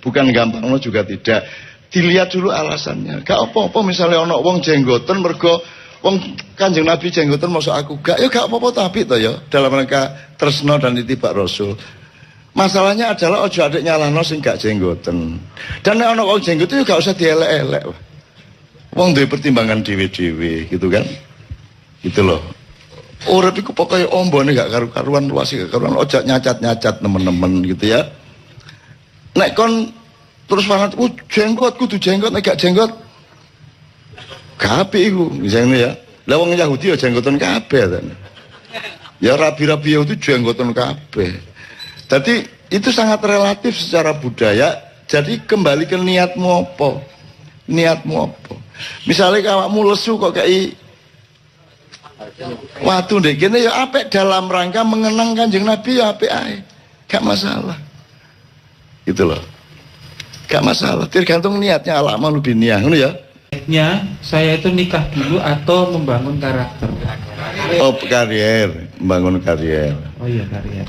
[SPEAKER 2] Bukan gampang lo juga tidak. Dilihat dulu alasannya. Gak apa-apa misalnya ono wong jenggoten mergo wong Kanjeng Nabi jenggoten mosok aku gak. Ya gak apa-apa tapi to ya dalam rangka tresno dan itibak Rasul. Masalahnya adalah ojo adek nyalahno sing gak jenggoten. Dan nek ono wong jenggoten ya gak usah dielek-elek. Wong duwe pertimbangan dhewe-dhewe gitu kan. Gitu loh. Urip iku pokoke ombone gak karu-karuan, luas gak karuan, ojo nyacat-nyacat nemen-nemen gitu ya. Nek kon terus fanatik, jenggot kudu jenggot, nek gak jenggot kabeh iku misalnya ya. Lah wong Yahudi ya jenggotan kabeh kan. Ya rabi-rabi Yahudi jenggotan kabeh. Jadi itu sangat relatif secara budaya. Jadi kembali ke niatmu apa? Niatmu apa? Misalnya awakmu lesu kok kayak waktu deh gini ya apik dalam rangka mengenang Kanjeng Nabi ya apik ae. Gak masalah. Gitu loh. Gak masalah, tergantung niatnya alamak lebih niat, ngono ya.
[SPEAKER 1] Niatnya saya itu nikah dulu atau membangun karakter.
[SPEAKER 2] Oh, karier, membangun karier.
[SPEAKER 1] Oh iya, karier.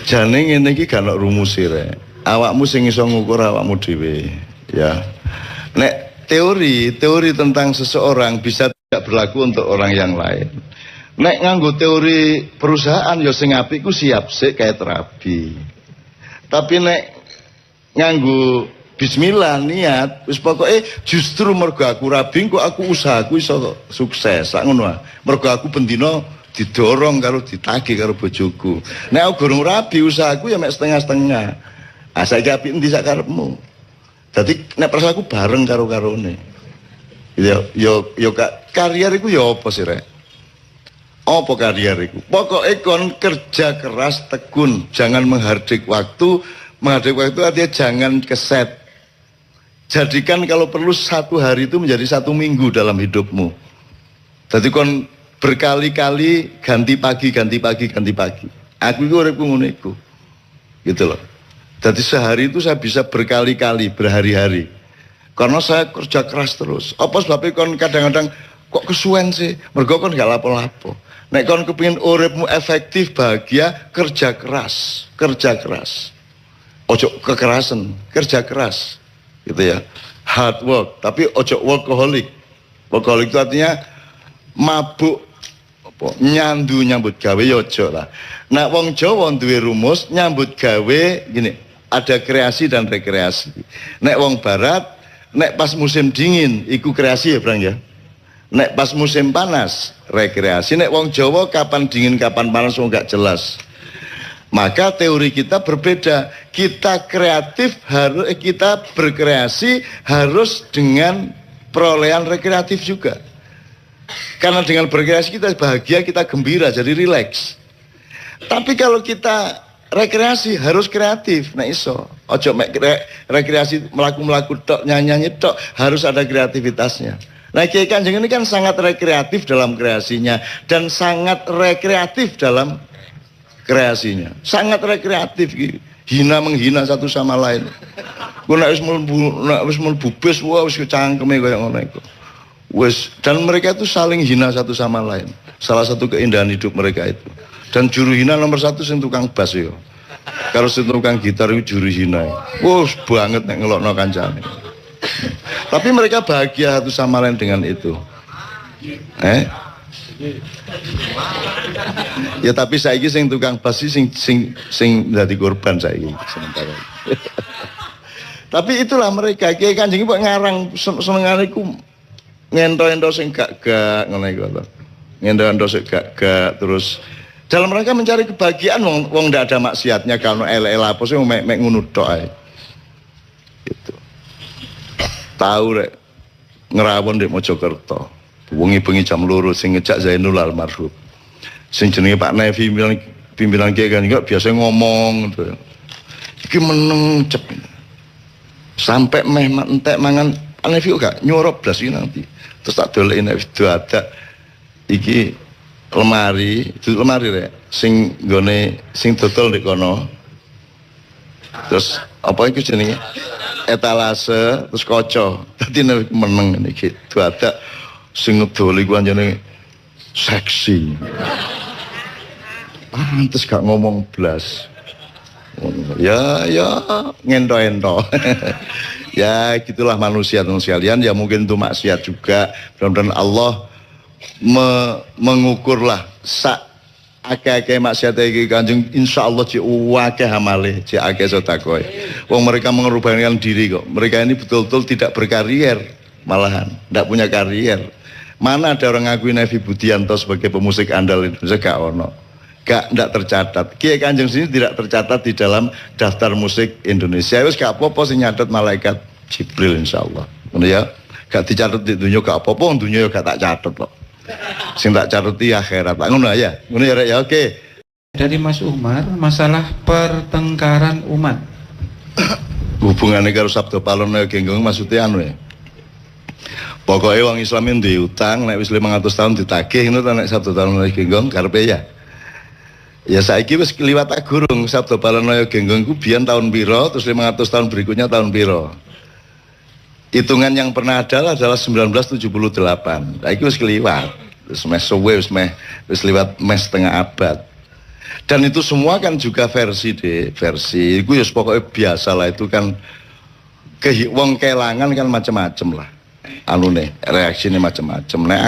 [SPEAKER 2] Jane ngene iki gak ono rumuse rek. Awakmu sing iso ngukur awakmu dhewe, ya. Nek teori tentang seseorang bisa tidak berlaku untuk orang yang lain. Nek nganggo teori perusahaan ya sing apik ku siap sik kayak terapi. Tapi nek nganggo bismillah niat wis pokoke justru mergo aku rabi kok aku usahaku iso sukses sak ngono. Mergo aku bendina didorong karo ditagih karo bojoku. Nek aku gorong rabi usahaku ya mek setengah-setengah. Ah saiki apik endi sak karepmu. Dadi nek perasaanku bareng karo karone. Yo karier iku ya apa sih rek? Apa karier iku? Pokoke kon kerja keras tekun, jangan menghardik waktu. Menghardik waktu artinya jangan keset. Jadikan kalau perlu satu hari itu menjadi satu minggu dalam hidupmu. Jadi kon berkali-kali ganti pagi. Aku itu uripku ngono iku. Gitu loh. Jadi sehari itu saya bisa berkali-kali, berhari-hari. Karena saya kerja keras terus. Apa sebabnya kon kadang-kadang kok kesuwen sih? Mergo kon gak lapo-lapo. Nek kon kepengin uripmu efektif, bahagia, kerja keras. Ojo kekerasan, kerja keras. Gitu ya. Hard work, tapi ojo workaholic. Workaholic itu artinya mabuk nyandu nyambut gawe ya ojo lah. Nah wong Jawa duwe rumus nyambut gawe gini, ada kreasi dan rekreasi. Nek wong barat nek pas musim dingin iku kreasi ya Bang ya. Nek pas musim panas rekreasi. Nek wong Jawa kapan dingin kapan panas wong gak jelas. Maka teori kita berbeda. Kita kreatif harus kita berkreasi harus dengan perolehan rekreatif juga. Karena dengan berkreasi kita bahagia, kita gembira, jadi rileks. Tapi kalau kita rekreasi harus kreatif. Nah iso. Ojo rekreasi melaku tok, nyanyi tok, harus ada kreativitasnya. Nah Kiai Kanjeng ini kan sangat rekreatif dalam kreasinya dan sangat rekreatif dalam kreasinya. Sangat rekreatif gitu. Hina menghina satu sama lain. Ku nek wis mlebu bis wah wis kecangkeme kaya ngono iku. Wis dan mereka itu saling hina satu sama lain. Salah satu keindahan hidup mereka itu. Dan juru hina nomor satu sing tukang bass yo. Karo sing tukang gitar itu juru hina. Wus banget nek ngelokno kancane. Tapi mereka bahagia satu sama lain dengan itu. Ya tapi saiki sing tukang basi sing dadi korban saiki sementara. Tapi itulah mereka Kiai Kanjeng kok ngarang senengane iku ngento-ento sing gak ngono iku to. Ngento-ento sing gak terus dalam rangka mencari kebahagiaan wong ndak ada maksiatnya kalau elek-elek apa sih mek ngono tok ae. Gitu. Tahu rek ngerawon di Mojokerto. Wengi-bengi jam 2 sing ngejak Zainul almarhum. Sing jenenge Pak Nevi pimpinan Kiai kan enggak biasa ngomong gitu. Iki meneng cep. Sampai meh entek mangan Pak Nevi gak nyorop blas iki nanti. Terus tak doleki nek video ada iki lemari rek sing nggone sing dodol ndek kono. Terus apa iku jenenge? Etalase terus kaca. Dadi nek meneng iki ada sing ngedol iku anjene seksi. Pantes gak ngomong blas. Ya ngento-ento. Ya gitulah manusia sekalian ya mungkin itu maksiat juga. Mudah-mudahan Allah mengukurlah sak akeh-akeh maksiat iki Kanjeng insyaallah ci akeh amale, ci akeh sedekah. Wong mereka mengorbankan diri kok. Mereka ini betul-betul tidak berkarier, malahan tidak punya karier. Mana ada orang ngakui Nevi Budianto sebagai pemusik andal Indonesia? Gak ono, ndak tercatat. Kiai Kanjeng sini tidak tercatat di dalam daftar musik Indonesia. Wis gak apa-apa sing nyatet malaikat Jibril insyaallah. Ngono ya. Gak dicatat di dunia gak apa-apa, dunia gak tak catet kok. Sing tak catet di akhirat. Ngono ya. Ngono ya rek ya oke.
[SPEAKER 1] Dari Mas Umar, masalah pertengkaran umat.
[SPEAKER 2] Hubungannya karo Sabdo Palono genggong maksudnya anu ya. Pokoknya wong Islam yang diutang nek wis 500 tahun ditagih ngono ta nek Sabdo Palono genggong karepe ya. Ya saiki wis kliwat tak gurung Sabdo Palono genggong ku biyen tahun piro terus 500 tahun berikutnya tahun piro. Hitungan yang pernah ada adalah 1978. Saiki wis kliwat. Wis meh suwe wis liwat meh setengah abad. Dan itu semua kan juga versi itu ya pokoknya biasa lah itu kan wong kelangan kan macam-macam lah. Reaksi ini macam-macam. Nek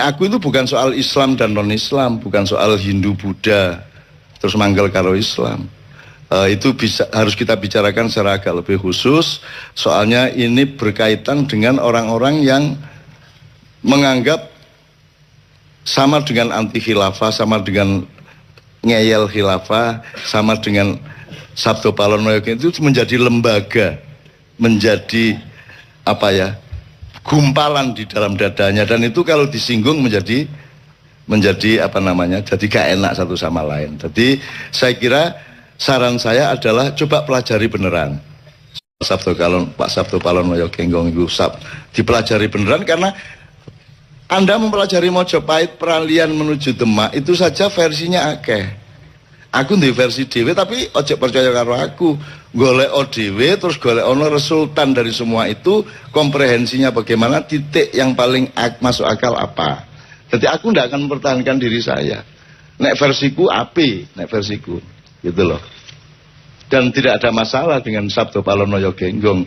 [SPEAKER 2] aku itu bukan soal Islam dan non Islam, bukan soal Hindu Buddha terus manggal karo Islam. Itu harus kita bicarakan secara agak lebih khusus. Soalnya ini berkaitan dengan orang-orang yang menganggap sama dengan anti khilafah, sama dengan ngeyel khilafah, sama dengan Sabdo Palono itu menjadi lembaga, menjadi apa ya, gumpalan di dalam dadanya, dan itu kalau disinggung menjadi apa namanya, jadi gak enak satu sama lain. Jadi saya kira saran saya adalah coba pelajari beneran Pak Sabdo Palono Genggong itu dipelajari beneran, karena Anda mempelajari Mojopahit peralihan menuju Demak itu saja versinya akeh. Aku di versi dewe tapi ojo percaya karo aku. Golek dewe terus golek ono resultan dari semua itu, komprehensinya bagaimana, titik yang paling masuk akal apa. Jadi aku tidak akan mempertahankan diri saya. Nek versiku api, nek versiku gitu loh. Dan tidak ada masalah dengan Sabdo Palono Genggong.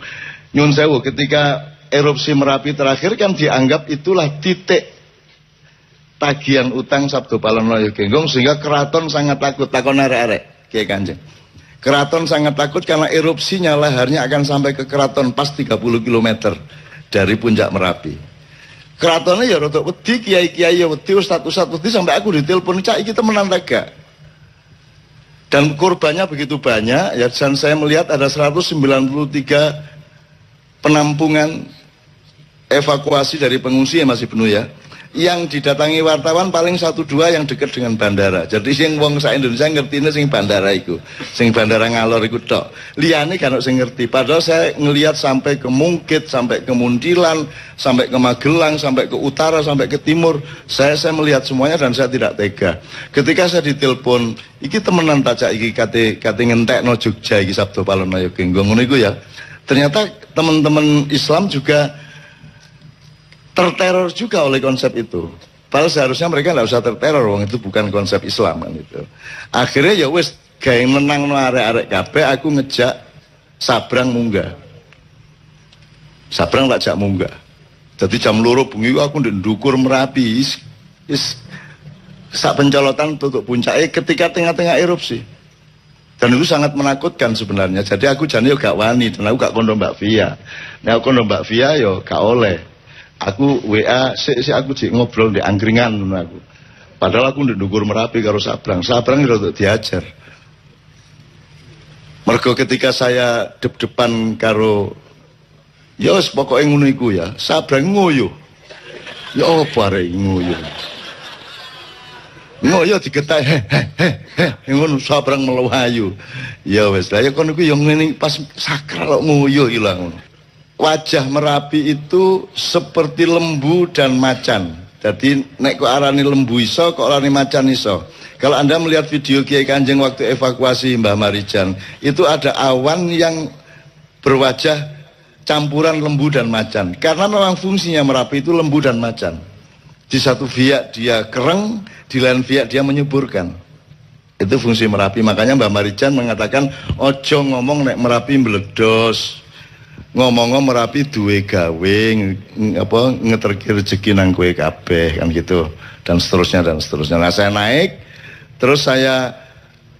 [SPEAKER 2] Nyun sewu, ketika erupsi Merapi terakhir kan dianggap itulah titik tagihan utang Sabdo Palono Genggong, sehingga keraton sangat takut. Takon arek-arek Kiai Kanjeng, keraton sangat takut karena erupsinya laharnya akan sampai ke keraton pas 30 km dari puncak Merapi. Keratonnya ya rotok wedi, kiai-kiai ya wedi, ustad-ustad wedi, sampai aku ditelepon, cak iki temenan tega. Dan korbannya begitu banyak ya, dan saya melihat ada 193 penampungan evakuasi dari pengungsi yang masih penuh ya. Yang didatangi wartawan paling 1-2 yang dekat dengan bandara. Jadi sing wong sak Indonesia ngertine sing bandara iku, sing bandara Ngalor iku tok. Liyane kan sing ngerti. Padahal saya ngelihat sampai ke Mungkit, sampai ke Muntilan, sampai ke Magelang, sampai ke utara, sampai ke timur. Saya melihat semuanya dan saya tidak tega. Ketika saya ditelepon, iki temenan taca iki kate ngentekno Jogja iki Sabdo Palono Genggong ngono iku ya. Ternyata teman-teman Islam juga terteror juga oleh konsep itu. Padahal seharusnya mereka tidak usah terteror, wong itu bukan konsep Islam kan itu. Akhirnya ya wis gawe menang no arek-arek kabeh, aku ngejak Sabrang munggah. Sabrang tak jak munggah. Jadi jam 2 bengi aku ndek ndukur Merapi. Sak pencolotan tutup puncaknya ketika tengah-tengah erupsi. Dan itu sangat menakutkan sebenarnya. Jadi aku jane yo gak wani dan aku gak kondo Mbak Via. Nek aku kondo Mbak Via yo gak oleh. Aku WA si aku cik ngobrol di angkringan aku. Padahal aku ndek ndukur Merapi karo Sabrang. Sabrang rada diajar. Mergo ketika saya dep-depan karo ya wis pokoke ngono iku ya, Sabrang ngoyo. Ya apa arek ngoyo. Ngoyo digetak ngono Sabrang melayu. Ya wis lah ya kono iku yo ngene pas sakral kok ngoyo ilang. Wajah Merapi itu seperti lembu dan macan. Jadi nek kok arani lembu iso, kok arani macan iso. Kalau Anda melihat video Kiai Kanjeng waktu evakuasi Mbah Marijan, itu ada awan yang berwajah campuran lembu dan macan. Karena memang fungsinya Merapi itu lembu dan macan. Di satu pihak dia kereng, di lain pihak dia menyuburkan. Itu fungsi Merapi. Makanya Mbah Marijan mengatakan, ojo ngomong nek Merapi meledos. Ngomong Merapi duwe gawe ngeterki rezeki nang kowe kabeh kan gitu dan seterusnya dan seterusnya. Nah saya naik terus saya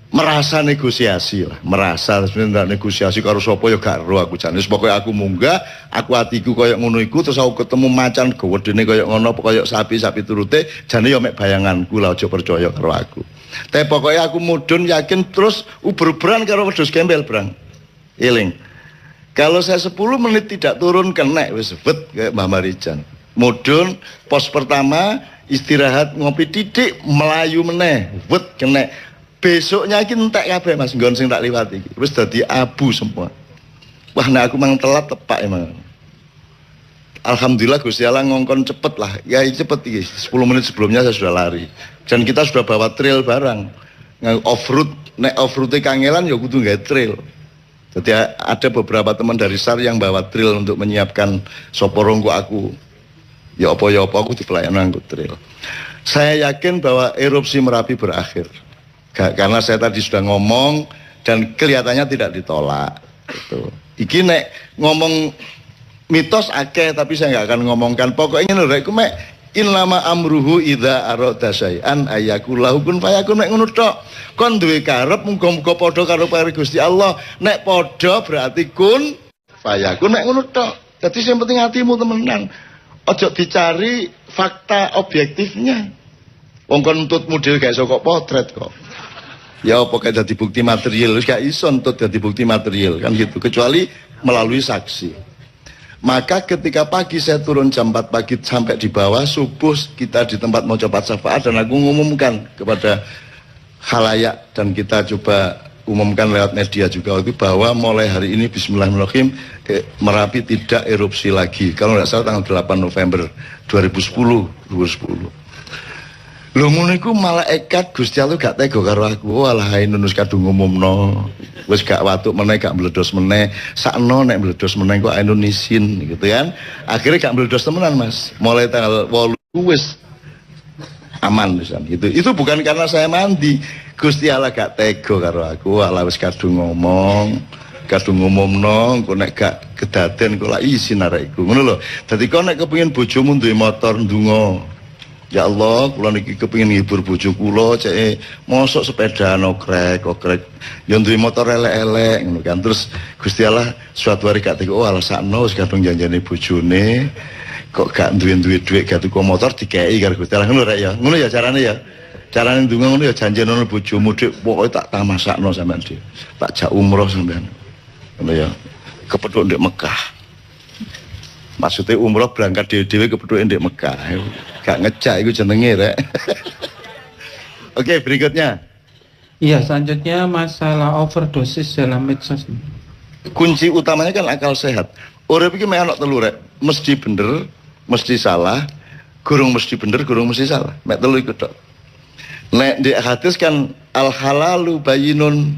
[SPEAKER 2] merasa negosiasi lah, merasa sebenarnya negosiasi karo sapa ya gak ero aku jan. Wis pokoke aku munggah, aku atiku koyo ngono iku terus aku ketemu macan gedene koyo ngono koyo sapi-sapi turute jane ya mek bayanganku lah aja percaya karo aku. Tapi pokoke aku mudhun yakin terus uber-uberan karo wedhus gembel brang. Eling. Kalau saya 10 menit tidak turun kena wis bet kayak Mbah Marijan. Mudun pos pertama istirahat ngopi titik melayu meneh bet kena. Besoknya iki entek kabeh Mas nggon sing tak liwati iki. Wis dadi abu semua. Wah nek aku mang telat tepak emang. Alhamdulillah Gusti Allah ngongkon cepet lah. Ya cepet iki. 10 menit sebelumnya saya sudah lari. Dan kita sudah bawa trail barang. Off-road, nek off-road kangelan ya kudu nggae trail. Jadi ada beberapa teman dari SAR yang bawa drill untuk menyiapkan soporongku aku. Ya apa aku di pelayanan aku drill. Saya yakin bahwa erupsi Merapi berakhir. Karena saya tadi sudah ngomong dan kelihatannya tidak ditolak. Gitu. Iki nek ngomong mitos akeh tapi saya nggak akan ngomongkan. Pokoknya lho rek mek innama amruhu idza arada syai'an ayakullahu kun fayakun nek ngono tok. Kon duwe karep muga-muga padha karo pare Gusti Allah. Nek padha berarti kun fayakun nek ngono tok. Dadi sing penting atimu temenan. Ojo dicari fakta objektifnya. Wong kon nuntut model gak iso kok potret kok. Ya apa kayak dadi bukti material, gak iso nuntut dadi bukti material kan gitu kecuali melalui saksi. Maka ketika pagi saya turun jam 4 pagi sampai di bawah subuh kita di tempat mau coba syafaat dan aku mengumumkan kepada khalayak dan kita coba umumkan lewat media juga itu bahwa mulai hari ini bismillahirrahmanirrahim Merapi tidak erupsi lagi. Kalau tidak salah tanggal 8 November 2010. Lho ngono iku malaikat Gusti Allah gak tega karo aku. Walah nunus kadung ngumumno. Wis gak watuk meneh gak meledos meneh. Sakno nek meledos meneh kok Indonesian gitu kan. Akhirnya gak meledos temenan Mas. Mulai tanggal 8 wis aman pisan. Itu bukan karena saya mandi. Gusti Allah gak tega karo aku. Walah wis kadung ngomong. Kadung ngumumno kok nek gak kedaden kok lak izin arek iku. Ngono lho. Dadi kok nek kepengin bojomu duwe motor ndonga. Ya Allah, kula niki kepengin ngibur bojo kula cek mosok sepeda okrek. Ya duwe motor elek-elek ngono kan. Terus Gusti Allah suatu hari gak teko alasakno wis kadung janjane bojone kok gak duwe dhuwit gak tuku motor dikeki karo Gusti Allah ngono rek ya. Ngono ya carane ya. Carane ndonga ngono ya janjenono bojomu dik pokoke tak tamasakno sampean dik. Tak jak umroh sampean. Ngono ya. Kepethuk ndek Mekah. Maksudnya umroh berangkat dhewe-dhewe kepethuk ndek Mekah. Gak ngejak itu jenenge rek. Oke, berikutnya.
[SPEAKER 1] Iya, selanjutnya masalah overdosis dalam medsos.
[SPEAKER 2] Kunci utamanya kan akal sehat. Urip iki mek ana telu rek. Mesti bener, mesti salah, gurung mesti bener, gurung mesti salah. Mek telu iku tok. Nek di hadis kan al halalu bayyinun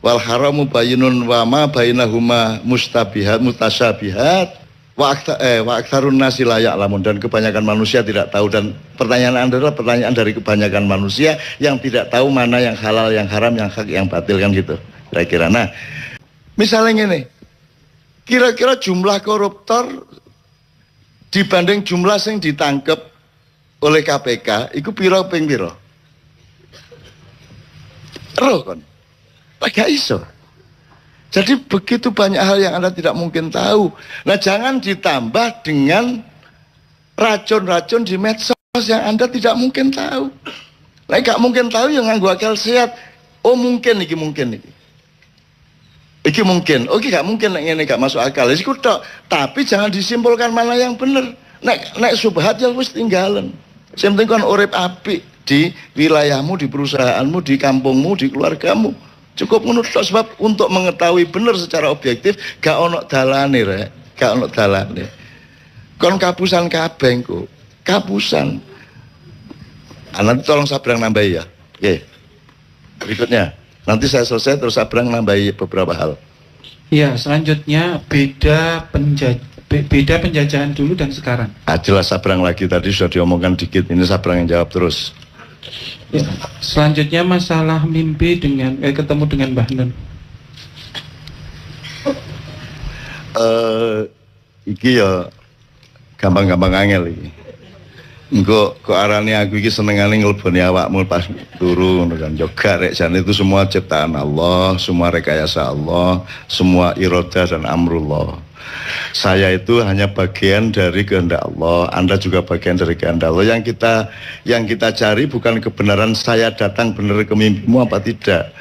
[SPEAKER 2] wal haramu bayyinun wa ma bainahuma mustabihat mutasyabihat. Wa aktsarun nasi la ya'lamun dan kebanyakan manusia tidak tahu dan pertanyaan Anda adalah pertanyaan dari kebanyakan manusia yang tidak tahu mana yang halal, yang haram, yang hak, yang batil kan gitu. Kira-kira. Nah, misalnya ini, kira-kira jumlah koruptor dibanding jumlah sing ditangkep oleh KPK iku pira ping pira? Roh kon. Gak iso. Jadi begitu banyak hal yang Anda tidak mungkin tahu. Nah, jangan ditambah dengan racun-racun di medsos yang Anda tidak mungkin tahu. Nah, gak mungkin tahu yang nganggo akal sehat. Oh mungkin iki mungkin iki. Iki mungkin. Oke, gak mungkin nek ngene gak masuk akal. Iku tok. Tapi jangan disimpulkan mana yang bener. Nek subhat ya wis tinggalan. Sing penting kon urip apik di wilayahmu, di perusahaanmu, di kampungmu, di keluargamu. Cukup menurut sebab untuk mengetahui benar secara objektif gak ono dalane rek, gak ono dalane. Kon kapusan kabeh kok. Kapusan. Nanti tolong Sabrang nambahi ya. Oke. Berikutnya. Nanti saya selesai terus Sabrang nambahi beberapa hal.
[SPEAKER 1] Ya, selanjutnya beda penjajahan dulu dan sekarang.
[SPEAKER 2] Jelas Sabrang lagi tadi sudah diomongkan dikit. Ini Sabrang yang jawab terus.
[SPEAKER 1] Ya, selanjutnya masalah mimpi dengan ketemu dengan Mbah Nun.
[SPEAKER 2] Iki ya gampang-gampang angel iki. Engko kok arane aku iki senengane ngleboni awakmu pas turu ngono kan. Yoga rek jane itu semua ciptaan Allah, semua rekayasa Allah, semua iroda dan amrullah. Saya itu hanya bagian dari kehendak Allah, Anda juga bagian dari kehendak Allah. Yang kita cari bukan kebenaran saya datang bener ke mimpimu apa tidak,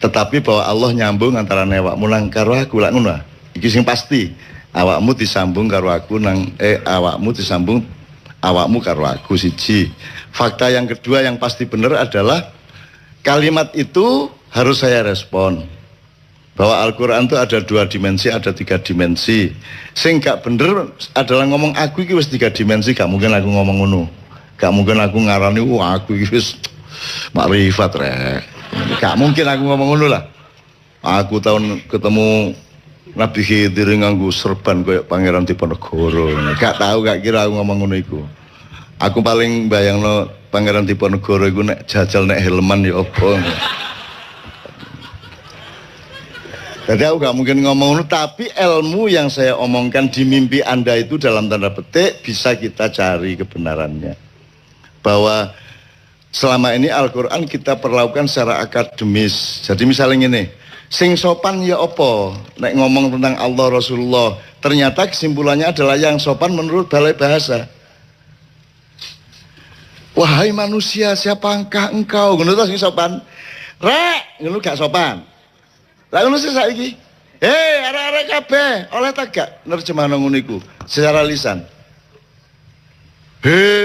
[SPEAKER 2] tetapi bahwa Allah nyambung antara awakmu nang karo aku lak ngono. Iki sing pasti. Awakmu disambung karo aku nang awakmu disambung awakmu karo aku siji. Fakta yang kedua yang pasti benar adalah kalimat itu harus saya respon. Bahwa Al-Quran itu ada 2 dimensi, ada 3 dimensi. Sing gak bener adalah ngomong aku iki wis 3 dimensi, gak mungkin aku ngomong ngono. Gak mungkin aku ngarani aku iki wis makrifat rek. Gak mungkin aku ngomong ngono lah. Aku tahun ketemu Nabi Khidir nganggo serban koyo Pangeran Diponegoro. Gak tahu, gak kira aku ngomong ngono iku. Aku paling bayangno Pangeran Diponegoro iku nek jajal nek helman ya opo. Jadi aku gak mungkin ngomong itu, tapi ilmu yang saya omongkan di mimpi Anda itu dalam tanda petik bisa kita cari kebenarannya. Bahwa selama ini Al-Quran kita perlakukan secara akademis. Jadi misalnya ini, sing sopan ya opo, nek ngomong tentang Allah Rasulullah, ternyata kesimpulannya adalah yang sopan menurut balai bahasa. Wahai manusia, siapakah engkau? Ngono to sing sopan. Rek, ngono gak sopan. Lah ngono sih saiki. Arek-arek kabeh, oleh ta gak nerjemahno ngono iku secara lisan.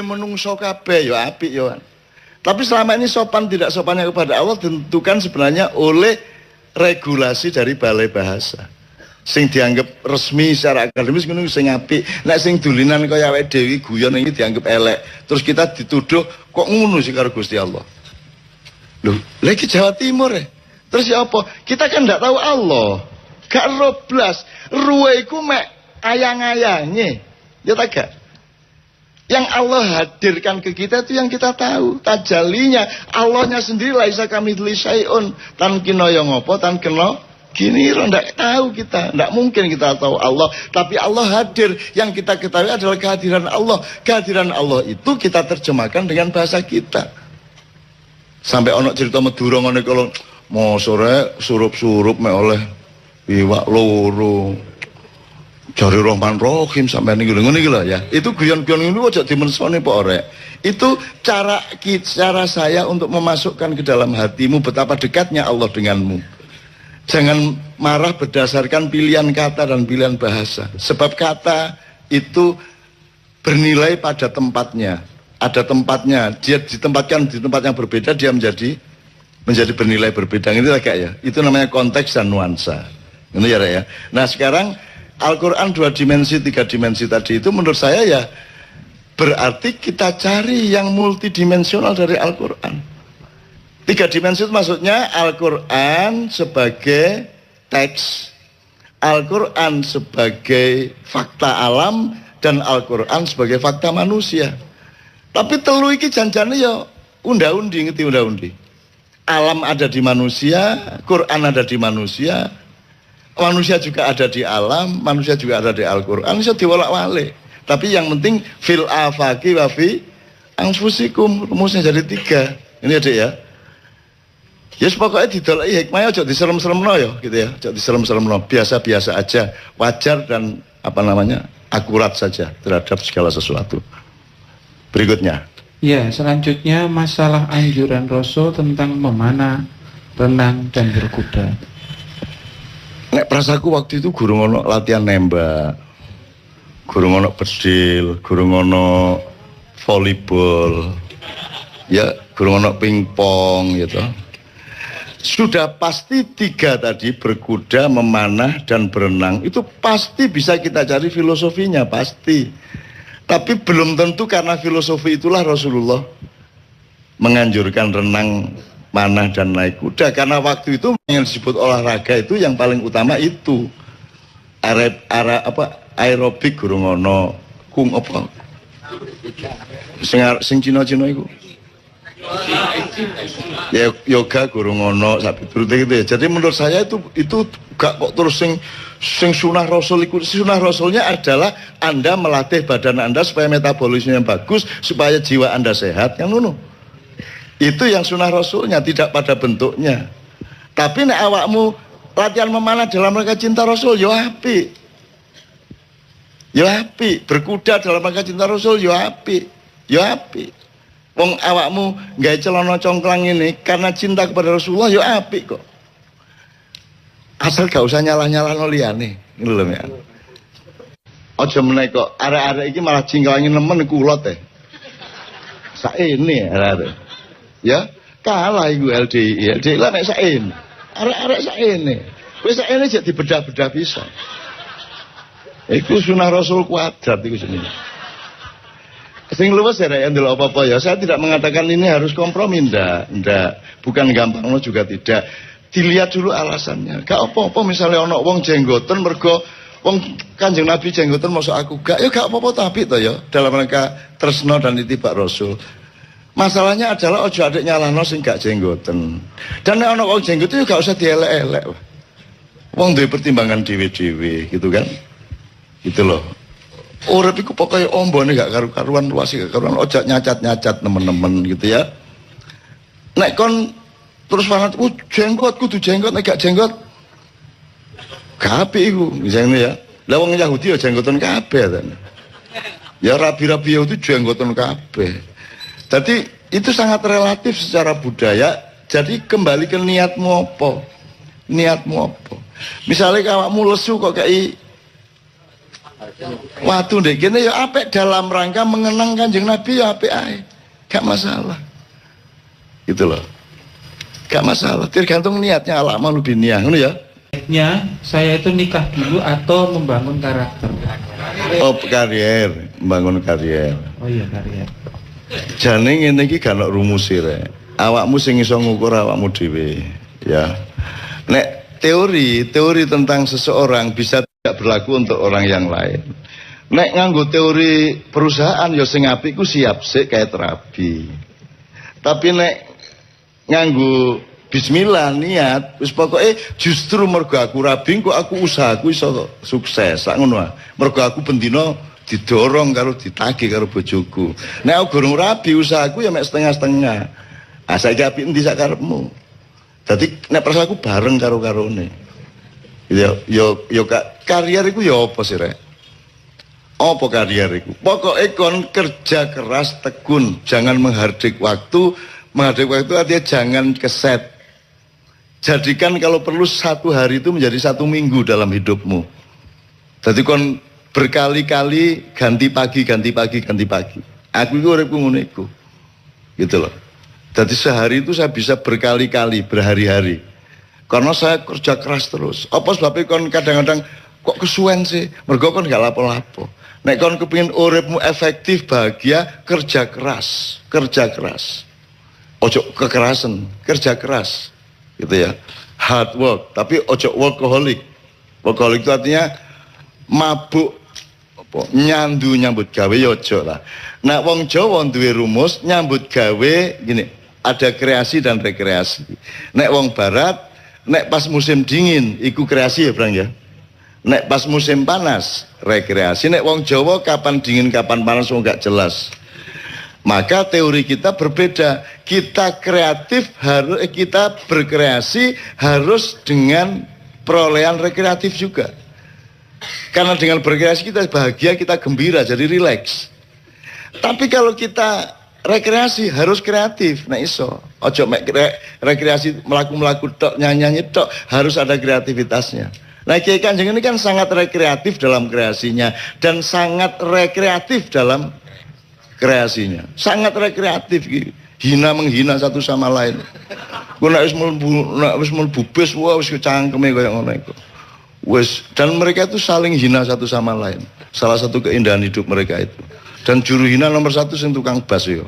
[SPEAKER 2] Menungso kabeh ya apik ya. Tapi selama ini sopan tidak sopannya kepada Allah ditentukan sebenarnya oleh regulasi dari balai bahasa. Sing dianggap resmi secara akademis ngono sing apik. Nek sing dulinan kaya awake dhewe guyon iki dianggap elek. Terus kita dituduh kok ngono sih karo Gusti Allah. Loh, lagi Jawa Timur ya. Terus ya apa? Kita kan tidak tahu Allah. Gak roblas. Ruwe iku mek ayang-ayangnya. Ya tak gak? Yang Allah hadirkan ke kita itu yang kita tahu. Tajalinya. Allahnya sendiri laisa kamitslihi syai'un. Tan kena yang apa? Tan kena gini. Tidak tahu kita. Tidak mungkin kita tahu Allah. Tapi Allah hadir. Yang kita ketahui adalah kehadiran Allah. Kehadiran Allah itu kita terjemahkan dengan bahasa kita. Sampai ono cerita Madura ngene kalau mau sore surup-surup mek oleh iwak loro jari Rahman Rahim sampai ini ngono iki lho ya. Itu guyon-guyon niku aja dimensoni Pak Orek. Itu cara saya untuk memasukkan ke dalam hatimu betapa dekatnya Allah denganmu. Jangan marah berdasarkan pilihan kata dan pilihan bahasa. Sebab kata itu bernilai pada tempatnya. Ada tempatnya, dia ditempatkan di tempat yang berbeda, dia menjadi bernilai berbeda. Ini agak ya. Itu namanya konteks dan nuansa. Ini ya. Nah sekarang Al-Quran 2 dimensi, 3 dimensi tadi itu menurut saya ya berarti kita cari yang multidimensional dari Al-Quran. 3 dimensi itu maksudnya Al-Quran sebagai teks, Al-Quran sebagai fakta alam, dan Al-Quran sebagai fakta manusia. Tapi telu iki janjane ya unda-undi, ngerti unda-undi. Alam ada di manusia, Quran ada di manusia, manusia juga ada di alam, manusia juga ada di Al-Quran, bisa diwolak-walik. Tapi yang penting fil afaqi wa fi anfusikum, rumusnya jadi 3. Ini adik ya. Ya pokoknya didolai hikmahnya aja diserem-seremno ya gitu ya. Aja diserem-seremno, biasa-biasa aja, wajar dan akurat saja terhadap segala sesuatu. Berikutnya.
[SPEAKER 1] Ya, selanjutnya masalah anjuran Rasul tentang memanah, renang dan berkuda.
[SPEAKER 2] Nek prasaku waktu itu guru ngono latihan nembak, guru ngono bedil, guru ngono volleyball, ya guru ngono pingpong gitu. Sudah pasti 3 tadi, berkuda, memanah, dan berenang, itu pasti bisa kita cari filosofinya, pasti. Tapi belum tentu karena filosofi itulah Rasulullah menganjurkan renang, manah, dan naik kuda. Karena waktu itu yang disebut olahraga itu yang paling utama itu. Aerobik guru ngono, kung apa? Sing Cina-Cina itu. Ya yoga guru ngono sapi turute gitu ya. Jadi menurut saya itu gak kok terus sing sunah Rasul itu. Sunah Rasulnya adalah Anda melatih badan Anda supaya metabolismenya bagus, supaya jiwa Anda sehat, yang ngono. Itu yang sunah Rasulnya, tidak pada bentuknya. Tapi nek awakmu latihan memanah dalam rangka cinta Rasul, yo apik. Yo apik, berkuda dalam rangka cinta Rasul, yo apik. Yo apik. Wong awakmu gawe celana congklang ini karena cinta kepada Rasulullah, ya apik kok. Asal gak usah nyalah-nyalahno liyane. Ngono lho ya. Aja meneh kok arek-arek iki malah cingklangi nemen kulot teh. Saene arek-arek. Ya, kalah iku LDI. LDI lah nek saene. Arek-arek saene. Wis saene jek dibedah-bedah bisa. Iku sunah Rasul kuadrat iku jenenge. Sing luwes ya yang dulu apa-apa ya. Saya tidak mengatakan ini harus kompromi, ndak. Bukan gampang lo juga tidak. Dilihat dulu alasannya. Gak apa-apa misalnya ono wong jenggoten mergo wong Kanjeng Nabi jenggoten masuk aku gak, ya gak apa-apa tapi to ya dalam rangka tresno dan itibak Rasul. Masalahnya adalah ojo adek nyalahno sing gak jenggoten. Dan nek ono wong jenggoten ya gak usah dielek-elek. Wong duwe pertimbangan dhewe-dhewe gitu kan. Gitu loh. Urip iku pokoke ombone gak karu-karuan, luas gak karuan, ojak nyacat-nyacat temen-temen gitu ya. Nek kon terus fanat, jenggot kudu jenggot, nek gak jenggot kabeh iku misalnya ya. Lah wong Yahudi ya jenggotan kabeh kan. Ya rabi-rabi itu jenggotan kabeh. Jadi itu sangat relatif secara budaya. Jadi kembali ke niatmu apa? Niatmu apa? Misalnya awakmu lesu kok kayak waktu deh gini ya apik dalam rangka mengenang Kanjeng Nabi ya apik ae. Gak masalah. Gitu loh. Gak masalah, tergantung niatnya, ala malu biniyah, ngono ya.
[SPEAKER 1] Niatnya saya itu nikah dulu atau membangun karakter.
[SPEAKER 2] Oh, karier, membangun karier.
[SPEAKER 1] Oh iya, karier.
[SPEAKER 2] Jane ngene iki gak ono rumuse rek. Awakmu sing iso ngukur awakmu dhewe, ya. Nek teori tentang seseorang bisa tidak berlaku untuk orang yang lain. Nek nganggo teori perusahaan ya sing apik ku siap sik kayak terapi. Tapi nek nganggo bismillah niat wis pokoke justru mergo aku rabi kok aku usahaku iso sukses sak ngono. Mergo aku bendina didorong karo ditagih karo bojoku. Nek aku gurung rabi usahaku ya mek setengah-setengah. Ah saiki apik endi sak karepmu. Dadi nek prasaku bareng karo karone. Yo karier iku ya apa sih rek? Apa karier iku? Pokoke kon kerja keras tekun, jangan menghardik waktu. Menghardik waktu artinya jangan keset. Jadikan kalau perlu 1 hari itu menjadi 1 minggu dalam hidupmu. Jadi kon berkali-kali ganti pagi. Aku itu uripku ngono iku. Gitu loh. Jadi sehari itu saya bisa berkali-kali, berhari-hari. Karena saya kerja keras terus. Apa sebabnya kon kadang-kadang kok kesuwen sih? Mergo kon gak lapo-lapo. Nek kon kepengin uripmu efektif, bahagia, kerja keras. Ojo kekerasan, kerja keras. Gitu ya. Hard work, tapi ojo workaholic. Workaholic itu artinya mabuk nyandu nyambut gawe ya ojo lah. Nah wong Jawa duwe rumus nyambut gawe gini, ada kreasi dan rekreasi. Nek wong barat nek pas musim dingin iku kreasi ya Bang ya. Nek pas musim panas rekreasi, nek wong Jawa kapan dingin kapan panas nggak jelas. Maka teori kita berbeda. Kita kita berkreasi harus dengan perolehan rekreatif juga. Karena dengan berkreasi kita bahagia, kita gembira, jadi rileks. Tapi kalau kita rekreasi harus kreatif. Nah iso, ojo rekreasi melaku tok, nyanyi tok, harus ada kreativitasnya. Nah Kiai Kanjeng ini kan sangat rekreatif dalam kreasinya dan sangat rekreatif dalam kreasinya, sangat rekreatif gitu. Hina menghina satu sama lain. Ku nek wis mlebu bis wah wis kecangkeme kaya ngono iku. Wis, dan mereka itu saling hina satu sama lain. Salah satu keindahan hidup mereka itu. Dan juru hina nomor satu sing tukang bass yo.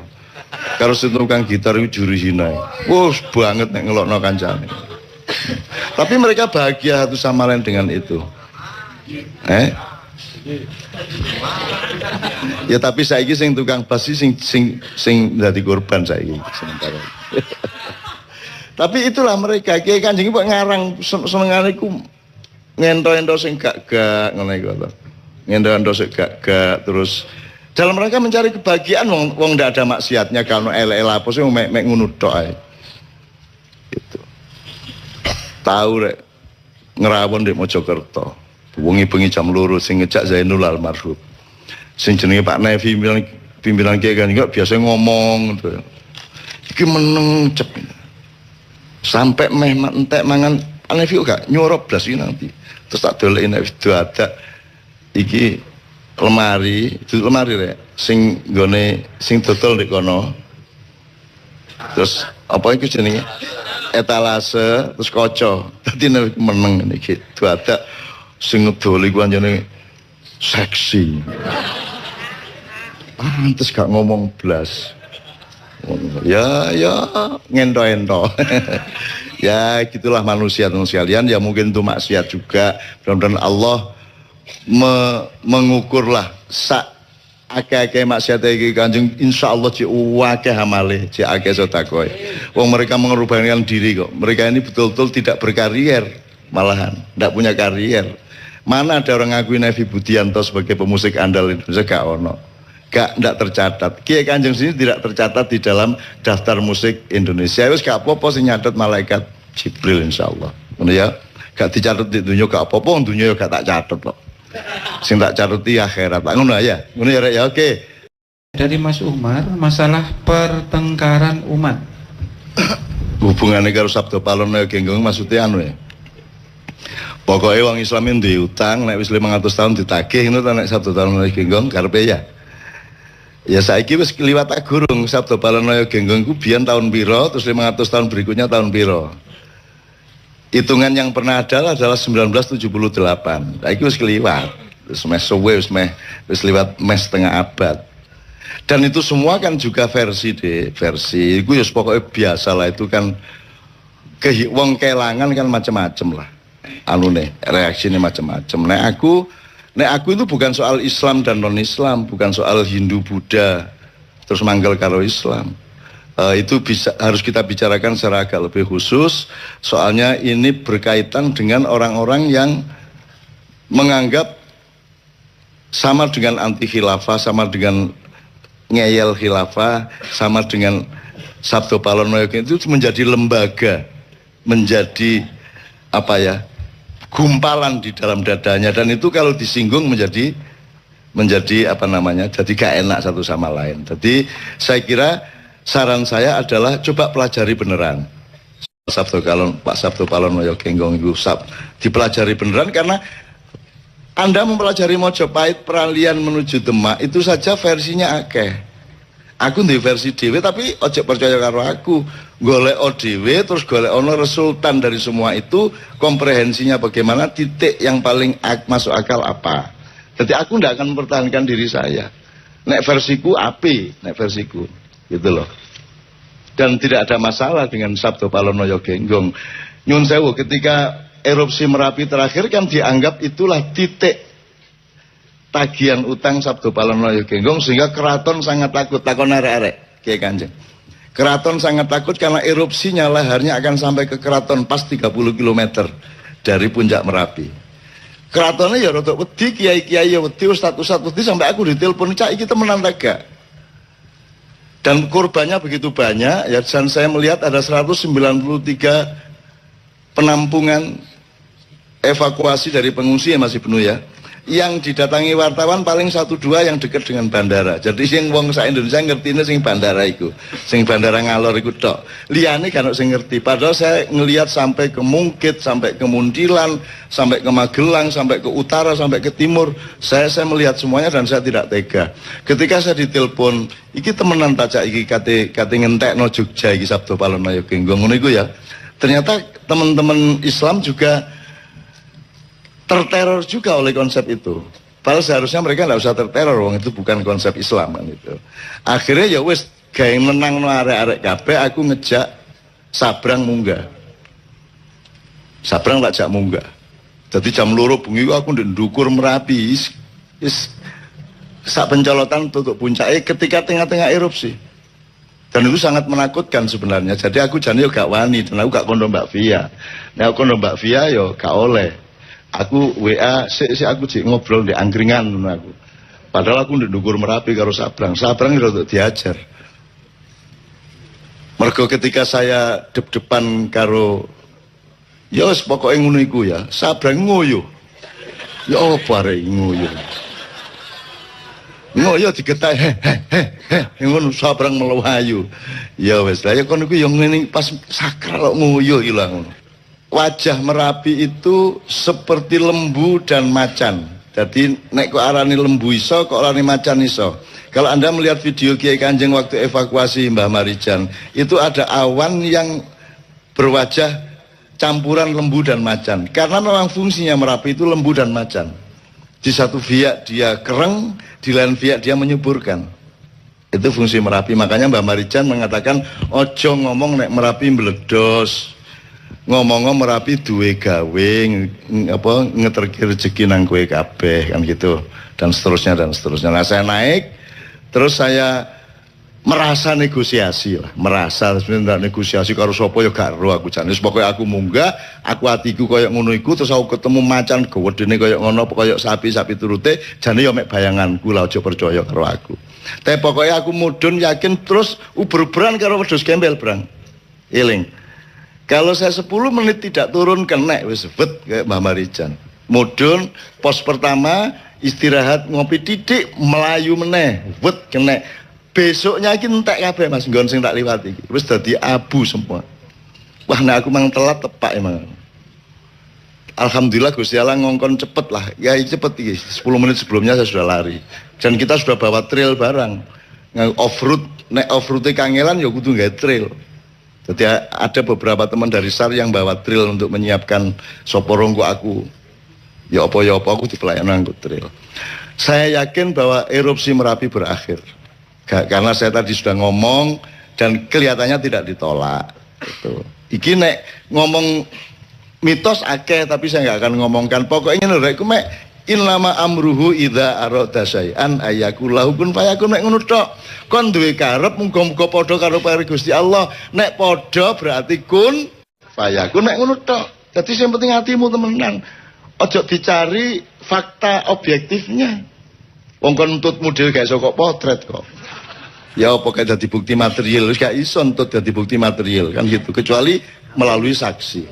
[SPEAKER 2] Karo sing tukang gitar itu juru hina. Wah banget nek ngelokno kancane. Tapi mereka bahagia satu sama lain dengan itu. Ya tapi saiki sing tukang bass sing dadi korban saiki sementara. Tapi itulah mereka. Kiai Kanjeng kok ngarang senengane iku ngento-ento sing gak ngono iku to. Ngento-ento sing gak terus dalam rangka mencari kebahagiaan wong ndak ada maksiatnya kalau elek apa sih mek ngono tok ae. Gitu. Tahu rek ngerawon di Mojokerto. Wengi-bengi jam 2 sing ngejak Zainul almarhum. Sing jenenge Pak Nevi pimpinan Kiai kan enggak biasa ngomong gitu. Iki meneng cep. Sampai meh entek mangan Pak Nevi gak nyorop blas iki nanti. Terus tak doleki nek video ada iki lemari, itu lemari rek sing nggone sing dodol ndek kono. Terus apa iku jenenge? Etalase terus kaca. Dadi nek meneng iki ada sing ngedol iku anjene seksi. Pantes gak ngomong blas. Ya ngento-ento. Ya gitulah manusia sekalian, ya mungkin itu maksiat juga. Mudah-mudahan Allah mengukurlah sak akeh-akeh maksiat iki Kanjeng, insyaallah cek akeh amale, cek akeh sedekah. Wong mereka mengorbankan diri kok. Mereka ini betul-betul tidak berkarier, malahan tidak punya karier. Mana ada orang ngakui Nevi Budianto sebagai pemusik andal Indonesia? Gak ono, tidak tercatat. Kiai Kanjeng sini tidak tercatat di dalam daftar musik Indonesia. Wis gak apa-apa sing nyatet malaikat Jibril insyaallah. Ngono ya. Gak dicatat di dunia gak apa-apa, dunia gak tak catet kok. Sing tak catet di akhirat. Ngono ya. Ngono ya rek ya oke.
[SPEAKER 1] Dari Mas Umar, masalah pertengkaran umat.
[SPEAKER 2] Hubungannya karo Sabdo Palon ya genggong maksudnya anu ya. Pokoknya wong Islam yang diutang, nek wis 500 tahun ditagih, itu nek Sabdo Palon genggong karepe ya. Ya saiki wis kliwat tak gurung Sabdo Palon genggong ku biyen tahun piro, terus 500 tahun berikutnya tahun piro. Hitungan yang pernah adalah 1978. Saiki wis kliwat. Wis meh suwe wis liwat setengah abad. Dan itu semua kan juga versi iku ya pokoknya biasa lah, itu kan wong kelangan kan macam-macam lah. Reaksinya macam-macam. Nek aku itu bukan soal Islam dan non Islam, bukan soal Hindu Buddha terus manggal karo Islam. Itu harus kita bicarakan secara agak lebih khusus. Soalnya ini berkaitan dengan orang-orang yang menganggap sama dengan anti khilafah, sama dengan ngeyel khilafah, sama dengan Sabdo Palon itu menjadi lembaga, menjadi apa ya, gumpalan di dalam dadanya, dan itu kalau disinggung menjadi apa namanya, jadi gak enak satu sama lain. Jadi saya kira saran saya adalah coba pelajari beneran Pak Sabdo Palon Genggong itu dipelajari beneran, karena Anda mempelajari Mojopahit peralihan menuju Demak itu saja versinya akeh. Aku di versi dewe, tapi ojo percaya karo aku. Golek dewe terus golek ono resultan dari semua itu, komprehensinya bagaimana, titik yang paling masuk akal apa. Jadi aku tidak akan mempertahankan diri saya. Nek versiku api, nek versiku gitu loh. Dan tidak ada masalah dengan Sabdo Palon Genggong. Nyun sewu, ketika erupsi Merapi terakhir kan dianggap itulah titik tagihan utang Sabdo Palon Genggong, sehingga keraton sangat takut. Takon arek-arek Kiai Kanjeng, keraton sangat takut karena erupsinya laharnya akan sampai ke keraton pas 30 km dari puncak Merapi. Keratone ya rada wedi, kiai-kiai ya wedi, ustaz-ustaz wedi, sampai aku ditelepon, "Cak, iki temenan ta gak?" Dan korbannya begitu banyak ya, dan saya melihat ada 193 penampungan evakuasi dari pengungsi yang masih penuh ya. Yang didatangi wartawan paling 1-2 yang dekat dengan bandara. Jadi sing wong sak Indonesia ngertine sing bandara iku, sing bandara Ngalor iku tok. Liyane kan sing ngerti. Padahal saya ngelihat sampai ke Mungkit, sampai ke Muntilan, sampai ke Magelang, sampai ke utara, sampai ke timur. Saya melihat semuanya dan saya tidak tega. Ketika saya ditelepon, iki temenan tajak iki kate ngentekno Jogja iki Sabdo Palonayo Genggong ngono iku ya. Ternyata teman-teman Islam juga terteror juga oleh konsep itu. Padahal seharusnya mereka nggak usah terteror, wong itu bukan konsep Islam kan itu. Akhirnya ya wes gawe menang no arek-arek kabeh, aku ngejak Sabrang munggah. Sabrang tak jak munggah. Jadi jam 2 bengi aku ndukur Merapi. Sak pencolotan tutup puncaknya ketika tengah-tengah erupsi. Dan itu sangat menakutkan sebenarnya. Jadi aku jane yo gak wani, dan aku gak kondo Mbak Via. Nah aku kondo Mbak Via yo gak oleh. Aku WA, aku cik ngobrol di angkringan aku. Padahal aku ndukur Merapi karo Sabrang. Sabrang itu diajar. Mergo ketika saya dep-depan karo ya wis pokoke ngono iku ya. Sabrang ngoyo. Ya apa arek ngoyo. Ngoyo digetak ngono Sabrang melayu. Ya wis lah ya kono iku ya ngene pas sakral kok ngoyo ilang ngono. Wajah Merapi itu seperti lembu dan macan. Jadi nek kok arani lembu iso, kok arani macan iso. Kalau Anda melihat video Kiai Kanjeng waktu evakuasi Mbah Marijan, itu ada awan yang berwajah campuran lembu dan macan. Karena memang fungsinya Merapi itu lembu dan macan. Di satu pihak dia kereng, di lain pihak dia menyuburkan. Itu fungsi Merapi. Makanya Mbah Marijan mengatakan, ojo ngomong nek Merapi meledos. Ngomong-ngomong Merapi duwe gawe ngeterki rezeki nang kowe kabeh kan gitu, dan seterusnya dan seterusnya. Nah saya naik terus saya merasa negosiasi lah, merasa sebenarnya negosiasi karo sapa ya gak ero aku jane. Pokoke aku munggah, aku atiku koyo ngono iku, terus aku ketemu macan gedene koyo ngono, koyo sapi-sapi turute, jane ya mek bayanganku lah, aja percaya karo aku. Tapi pokoknya aku mudhun yakin terus uber-uberan karo wedhus gembel brang. Eling. Kalau saya 10 menit tidak turun kenek wis sebet kayak Mbah Marijan. Mudhun pos pertama istirahat ngopi titik melayu meneh wet kenek. Besoknya iki entek kabeh Mas nggon sing tak liwati iki. Wis dadi abu semua. Wah nek aku mang telat tepak emang. Alhamdulillah Gusti Allah ngongkon cepet lah. Ya cepet iki. 10 menit sebelumnya saya sudah lari. Dan kita sudah bawa trail barang. Off-road, nek off-road kangelan ya kudu nggae trail. Jadi ada beberapa teman dari SAR yang bawa trail untuk menyiapkan soporongko aku. Ya apa aku di pelayanan angkut trail. Saya yakin bahwa erupsi Merapi berakhir. Karena saya tadi sudah ngomong dan kelihatannya tidak ditolak. Gitu. Iki nek ngomong mitos akeh tapi saya nggak akan ngomongkan. Pokoknya lho iku mek innama amruhu idza arada syai'an ayakullahu kun fayakun. Nek ngono tok. Kon duwe karep muga-muga padha karo pare Gusti Allah. Nek padha berarti kun fayakun. Nek ngono tok. Dadi sing penting atimu temenan. Ojo dicari fakta objektifnya. Wong kon nuntut model gak iso kok potret kok. Ya apa kayak dadi bukti material, wis gak iso nuntut dadi bukti material kan gitu, kecuali melalui saksi.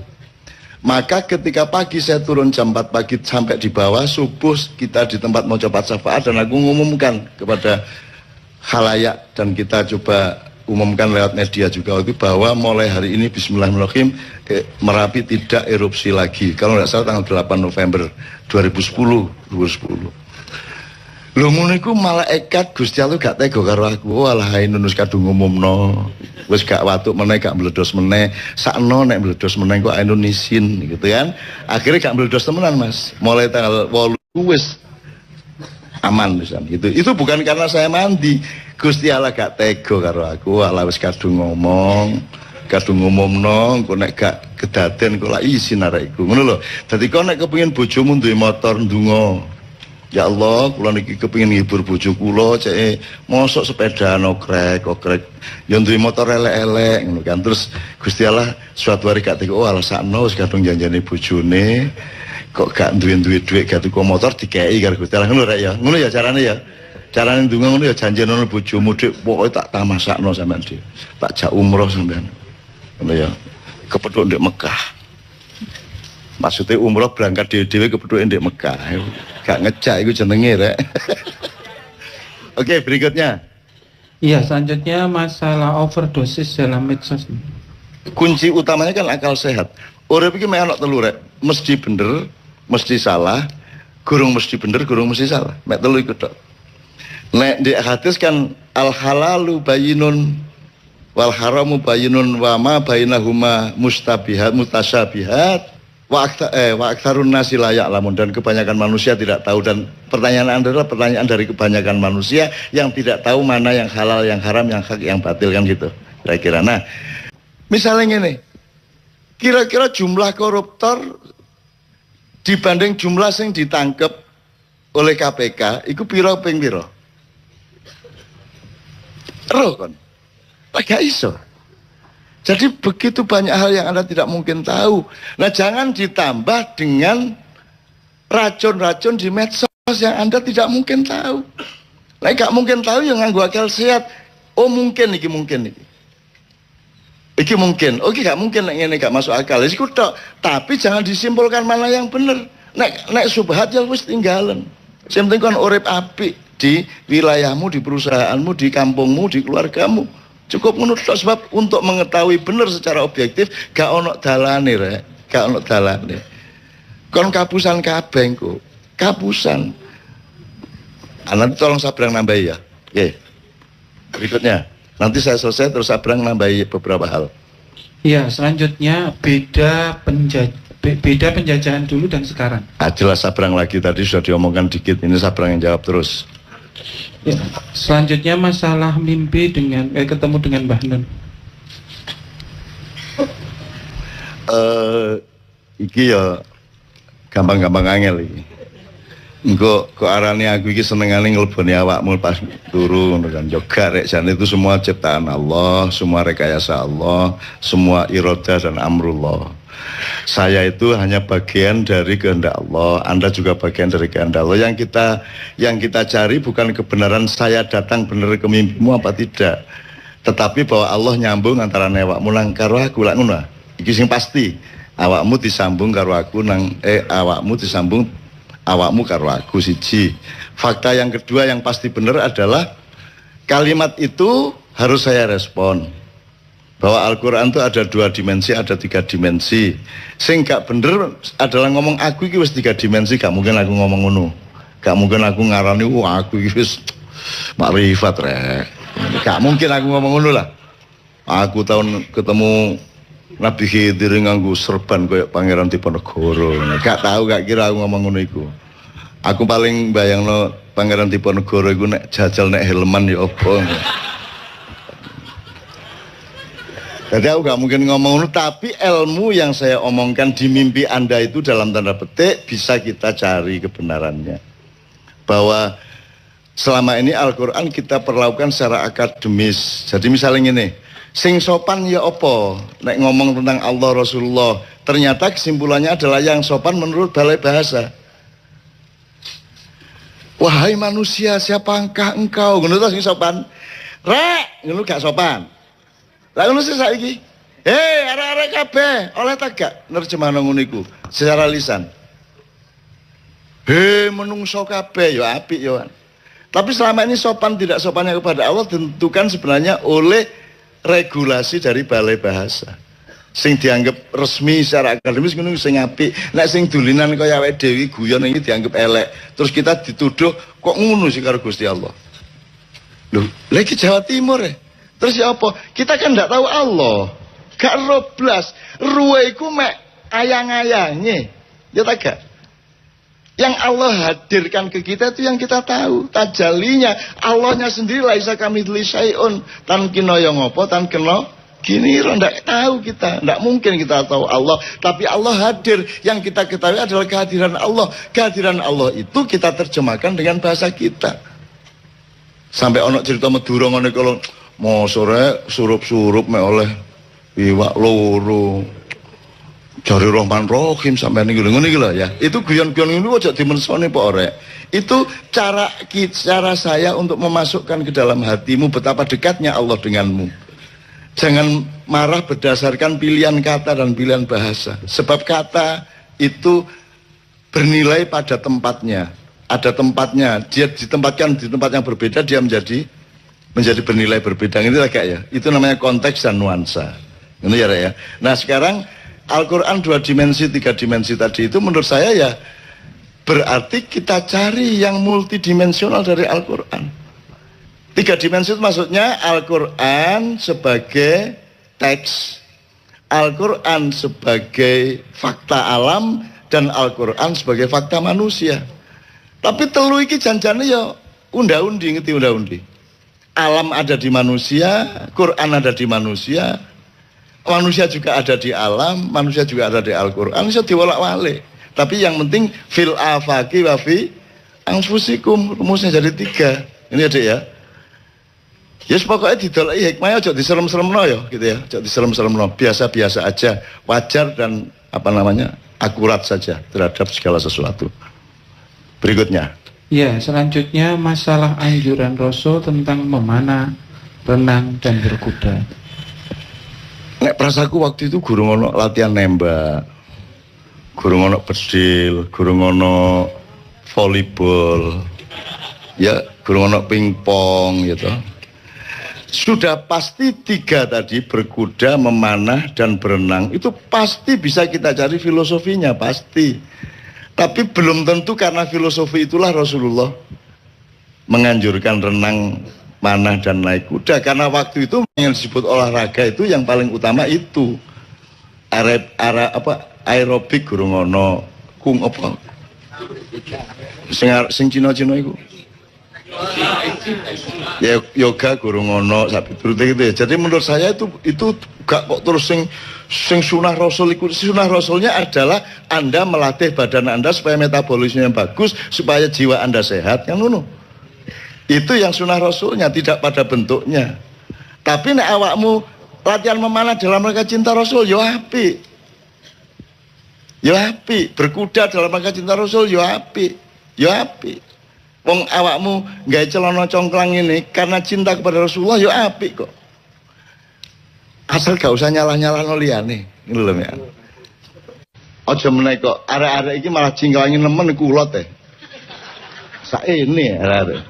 [SPEAKER 2] Maka ketika pagi saya turun jam 4 pagi sampai di bawah, subuh kita di tempat mau coba syafaat dan aku ngumumkan kepada khalayak dan kita coba umumkan lewat media juga itu bahwa mulai hari ini bismillahirrahmanirrahim Merapi tidak erupsi lagi. Kalau tidak salah tanggal 8 November 2010. Lho ngono iku malaikat Gusti Allah gak tega karo aku. Walah nunus kadung ngumumno. Wis gak watuk meneh gak meledos meneh. Sakno nek meledos meneh kok Indonesian gitu kan. Akhirnya gak meledos temenan Mas. Mulai tanggal 8 wis aman pisan. Itu bukan karena saya mandi. Gusti Allah gak tega karo aku. Walah wis kadung ngomong, kadung ngumumno, kok nek gak kedaden kok lak isin arek iku. Ngono lho. Dadi kok nek kepengin bojomu duwe motor ndonga. Ya Allah, kula niki kepengin ngibur bojo kula, cek mosok sepeda okrek. Ya duwe motor elek-elek ngono kan. Terus Gusti Allah suatu hari gak tega, oh alasakno wis kadung janjane bojone. kok gak duwe duit gak tuku motor dikei karo Gusti Allah ngono rek ya. Ngono ya carane ya. Carane ndonga ngono ya janjenono bojomu dik pokoke tak tamasakno sampean dik. Tak jak umroh sampean. Ngono ya. Kepethuk ndek Mekah. Maksudnya umroh berangkat dhewe kepethuk ndek Mekah. Gak ngejak iku jenenge rek. Oke, berikutnya.
[SPEAKER 1] Iya, selanjutnya masalah overdosis dalam medsos.
[SPEAKER 2] Kunci utamanya kan akal sehat. Urip iki mek ana telu rek. Mesti bener, mesti salah, gurung mesti bener, gurung mesti salah. Mek telu iku tok. Nek di hadis kan al halalu bayyinun wal haramu bayyinun wa ma bainahuma mustabihat mutasyabihat wa aktsarun nasi la ya'lamun, dan kebanyakan manusia tidak tahu. Dan pertanyaan Anda adalah pertanyaan dari kebanyakan manusia yang tidak tahu mana yang halal, yang haram, yang hak, yang batil, kan gitu kira-kira. Nah, misalnya gini, kira-kira jumlah koruptor dibanding jumlah yang ditangkap oleh KPK iku piro ping piro? Roh kan? Gak iso. Jadi begitu banyak hal yang Anda tidak mungkin tahu. Nah, jangan ditambah dengan racun-racun di medsos yang Anda tidak mungkin tahu. Nah, gak mungkin tahu yang nganggo akal sehat. Oh mungkin iki mungkin iki. Iki mungkin. Oke, gak mungkin nek ngene gak masuk akal. Iku tok. Tapi jangan disimpulkan mana yang bener. Nek subhat ya wis tinggalan. Sing penting kon urip apik di wilayahmu, di perusahaanmu, di kampungmu, di keluargamu. Cukup menurut sebab untuk mengetahui benar secara objektif gak ono dalane rek, gak ono dalane. Kon kapusan kabeh kok. Kapusan. Nanti tolong Sabrang nambahi ya. Oke. Berikutnya. Nanti saya selesai terus Sabrang nambahi beberapa hal.
[SPEAKER 1] Iya, selanjutnya beda penjajahan dulu dan sekarang.
[SPEAKER 2] Jelas Sabrang lagi tadi sudah diomongkan dikit. Ini Sabrang yang jawab terus.
[SPEAKER 1] Ya, selanjutnya masalah mimpi dengan ketemu dengan Mbah Nun.
[SPEAKER 2] Iki ya gampang-gampang angel iki. Engko kok arane aku iki senengane ngleboni awakmu pas turu ngono kan. Yoga rek jane itu semua ciptaan Allah, semua rekayasa Allah, semua iroda dan amrullah. Saya itu hanya bagian dari kehendak Allah, Anda juga bagian dari kehendak Allah. Yang kita cari bukan kebenaran saya datang bener ke mimpimu apa tidak, tetapi bahwa Allah nyambung antara awakmu nang karo aku lak ngono. Iki sing pasti. Awakmu disambung karo aku nang awakmu disambung awakmu karo aku siji. Fakta yang kedua yang pasti benar adalah kalimat itu harus saya respon. Bahwa Al-Quran itu ada 2 dimensi, ada 3 dimensi. Sing gak bener adalah ngomong aku iki wis 3 dimensi, gak mungkin aku ngomong ngono. Gak mungkin aku ngarani aku iki wis makrifat rek. Gak mungkin aku ngomong ngono lah. Aku tahun ketemu Nabi Khidir nganggo serban kayak Pangeran Diponegoro. Gak tahu, gak kira aku ngomong ngono iku. Aku paling bayangno Pangeran Diponegoro iku nek jajal nek helman ya apa. Jadi aku gak mungkin ngomong itu, tapi ilmu yang saya omongkan di mimpi Anda itu dalam tanda petik bisa kita cari kebenarannya. Bahwa selama ini Al-Quran kita perlakukan secara akademis. Jadi misalnya ini, sing sopan ya apa? Nek ngomong tentang Allah Rasulullah, ternyata kesimpulannya adalah yang sopan menurut balai bahasa. Wahai manusia, siapakah engkau? Ngono to sing sopan. Rek, ngono gak sopan. Lah ngono sih saiki. Arek-arek kabeh, oleh ta gak nerjemahno ngono iku secara lisan. Menungso kabeh ya apik ya. Tapi selama ini sopan tidak sopannya kepada Allah ditentukan sebenarnya oleh regulasi dari balai bahasa. Sing dianggap resmi secara akademis ngono sing apik. Nek sing dulinan kaya awake dhewe guyon iki dianggap elek. Terus kita dituduh kok ngono sih karo Gusti Allah. Loh, lagi Jawa Timur ya. Terus ya apa? Kita kan tidak tahu Allah. Gak roblas. Ruweku mek ayang-ayangnya. Ya tak gak? Yang Allah hadirkan ke kita itu yang kita tahu. Tajalinya. Allahnya sendiri laisa kamitsli syai'un. Tan kena yang apa? Tan kena gini. Tidak tahu kita. Tidak mungkin kita tahu Allah. Tapi Allah hadir. Yang kita ketahui adalah kehadiran Allah. Kehadiran Allah itu kita terjemahkan dengan bahasa kita. Sampai ono cerita Madura ngene kalau mau sore surup-surup me oleh iwak loro Jari Rahman Rahim sampai ini ngono iki lho ya. Itu guyon-guyon ini aja dimensoni Pak Orek. Itu cara saya untuk memasukkan ke dalam hatimu betapa dekatnya Allah denganmu. Jangan marah berdasarkan pilihan kata dan pilihan bahasa. Sebab kata itu bernilai pada tempatnya. Ada tempatnya, dia ditempatkan di tempat yang berbeda, dia menjadi bernilai berbeda. Ini agak ya. Itu namanya konteks dan nuansa. Ini ya. Nah sekarang Al-Quran 2 dimensi, 3 dimensi tadi itu menurut saya ya berarti kita cari yang multidimensional dari Al-Quran. 3 dimensi itu maksudnya Al-Quran sebagai teks, Al-Quran sebagai fakta alam, dan Al-Quran sebagai fakta manusia. Tapi telu iki janjane ya unda-undi, ngerti unda-undi. Alam ada di manusia, Quran ada di manusia, manusia juga ada di alam, manusia juga ada di Al-Quran, bisa diwolak-walik. Tapi yang penting fil afaqi wa fi anfusikum, rumusnya jadi 3. Ini adik ya. Yes pokoknya didolai hikmahnya aja diserem-seremno ya, gitu ya. Aja diserem-seremno, biasa-biasa aja, wajar dan akurat saja terhadap segala sesuatu. Berikutnya.
[SPEAKER 1] Ya, selanjutnya masalah anjuran Rasul tentang memanah, renang dan berkuda.
[SPEAKER 2] Nek prasaku waktu itu guru ngono latihan nembak, guru ngono pedil, guru ngono volleyball, ya guru ngono pingpong gitu. Sudah pasti 3 tadi, berkuda, memanah dan berenang, itu pasti bisa kita cari filosofinya, pasti. Tapi belum tentu karena filosofi itulah Rasulullah menganjurkan renang, manah dan naik kuda, karena waktu itu yang disebut olahraga itu yang paling utama itu aerobik guru ngono kung apa sing Cina-Cina iku ya yoga guru ngono sapi turute gitu ya. Jadi menurut saya itu gak kok terus sing sunah Rasul itu. Sunah Rasulnya adalah Anda melatih badan Anda supaya metabolisme yang bagus, supaya jiwa Anda sehat, yang ngono. Itu yang sunnah Rasulnya, tidak pada bentuknya. Tapi nek awakmu latihan memanah dalam rangka cinta Rasul, yo apik. Yo apik, berkuda dalam rangka cinta Rasul, yo apik. Yo apik. Wong awakmu gawe celana congklang ini karena cinta kepada Rasulullah, yo apik kok. Asal gak usah nyalah-nyalahno liyane, ngono lho ya. Aja meneh kok arek-arek iki malah jingklangi nemen kulot teh. Saene arek-arek.